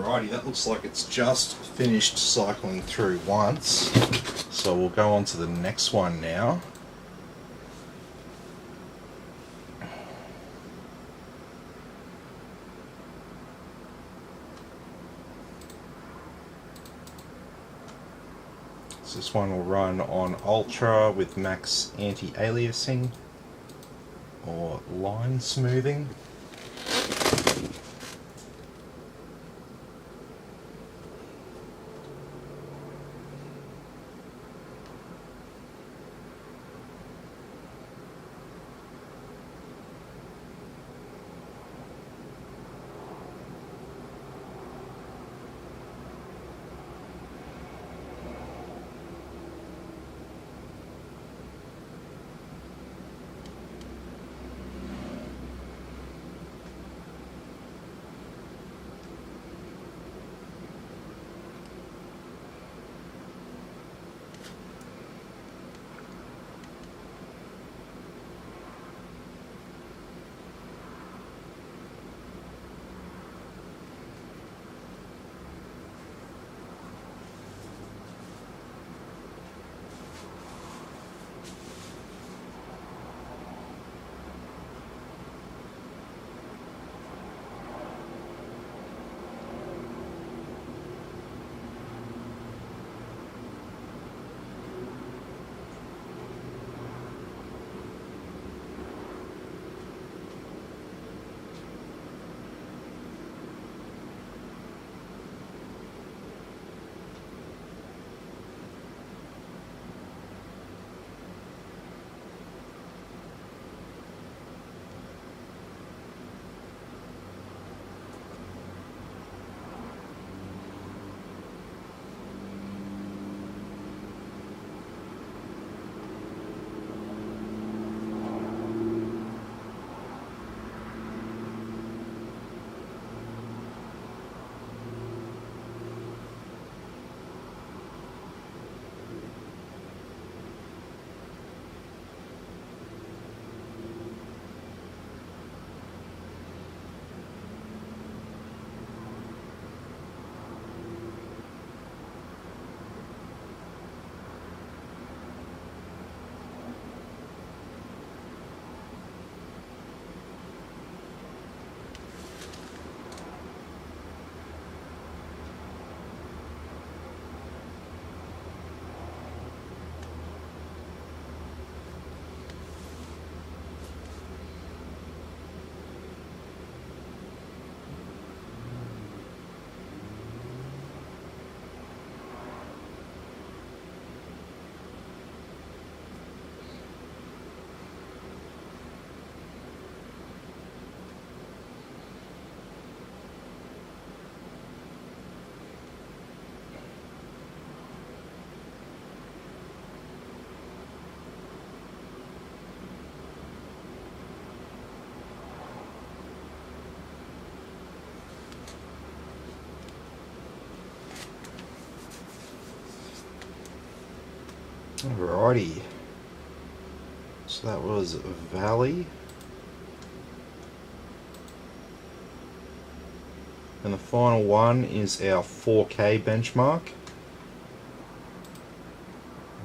Alrighty, that looks like it's just finished cycling through once. So we'll go on to the next one now. So this one will run on Ultra with max anti-aliasing or line smoothing. Alrighty. So that was Valley. And the final one is our 4K benchmark.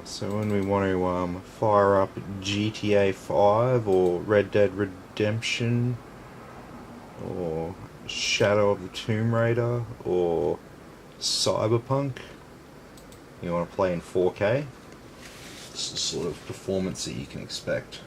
So when we want to fire up GTA 5 or Red Dead Redemption or Shadow of the Tomb Raider or Cyberpunk, you want to play in 4K. It's the sort of performance that you can expect.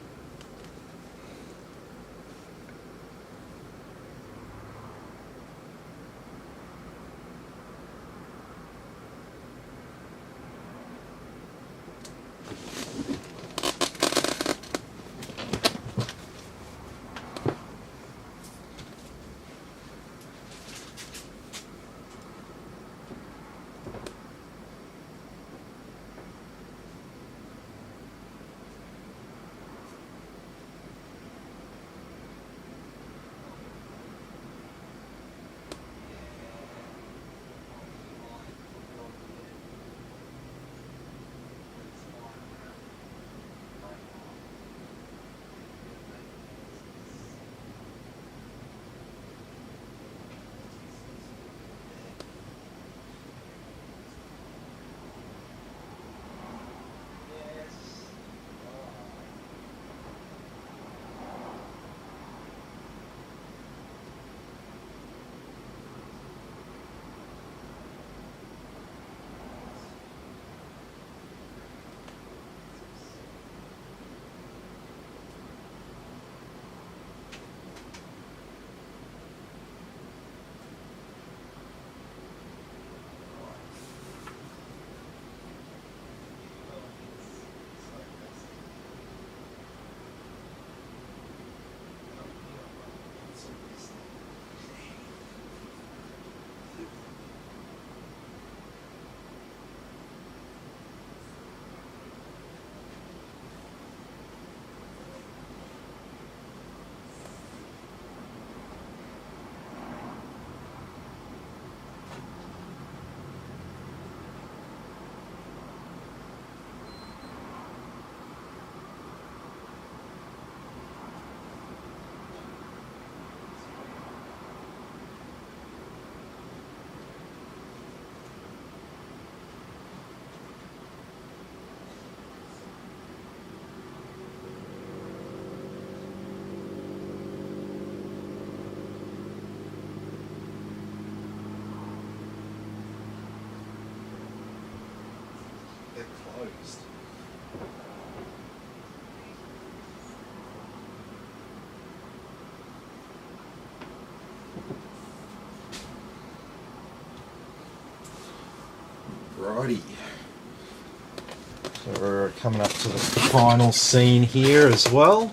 closed. Righty. So we're coming up to the final scene here as well.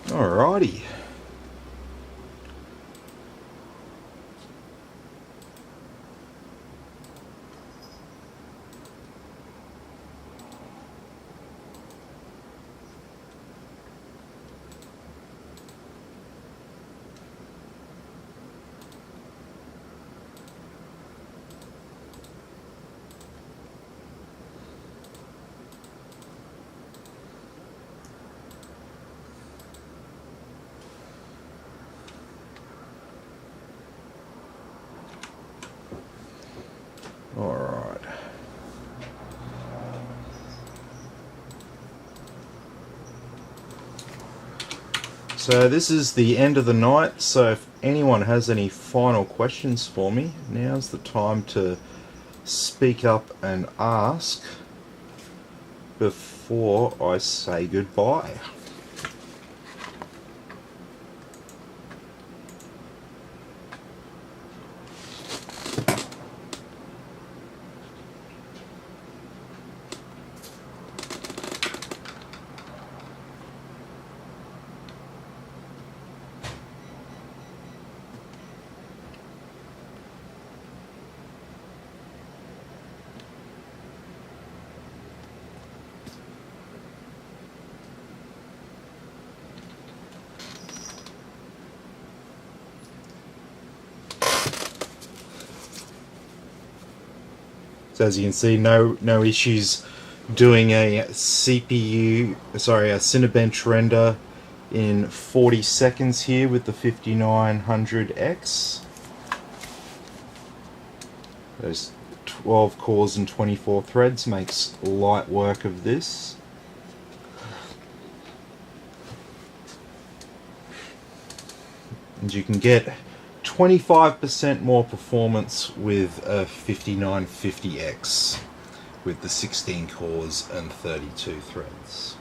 Alrighty. Alright. So this is the end of the night, so if anyone has any final questions for me, now's the time to speak up and ask before I say goodbye. So as you can see, no issues doing a CPU, sorry, a Cinebench render in 40 seconds here with the 5900X. Those 12 cores and 24 threads makes light work of this. And you can get 25% more performance with a 5950X with the 16 cores and 32 threads.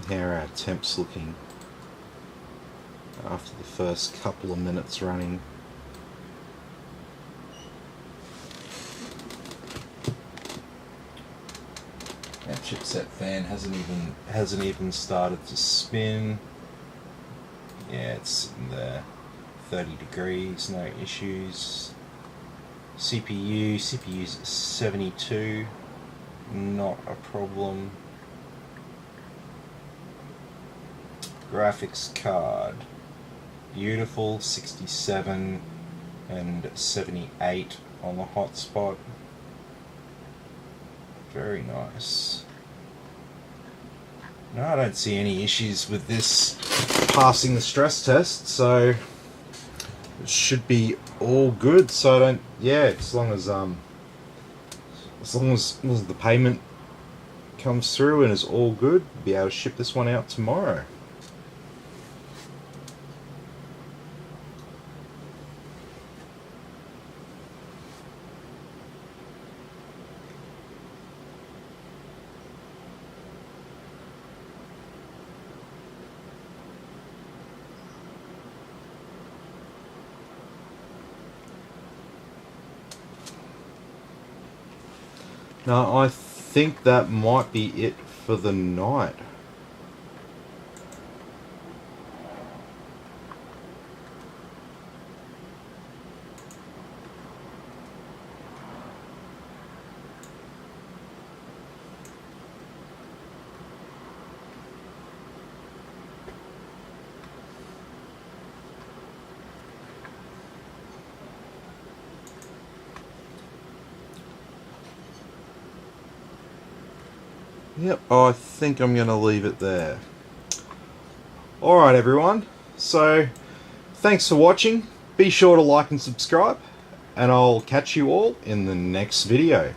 How are our temps looking after the first couple of minutes running? Our chipset fan hasn't even started to spin. Yeah, it's sitting there, 30 degrees, no issues. CPU's at 72, not a problem. Graphics card, beautiful, 67 and 78 on the hotspot. Very nice. No, I don't see any issues with this passing the stress test, so it should be all good. So I don't, yeah, as long as the payment comes through and is all good, be able to ship this one out tomorrow. No, I think that might be it for the night. Yep, I think I'm going to leave it there. Alright everyone, so thanks for watching. Be sure to like and subscribe, and I'll catch you all in the next video.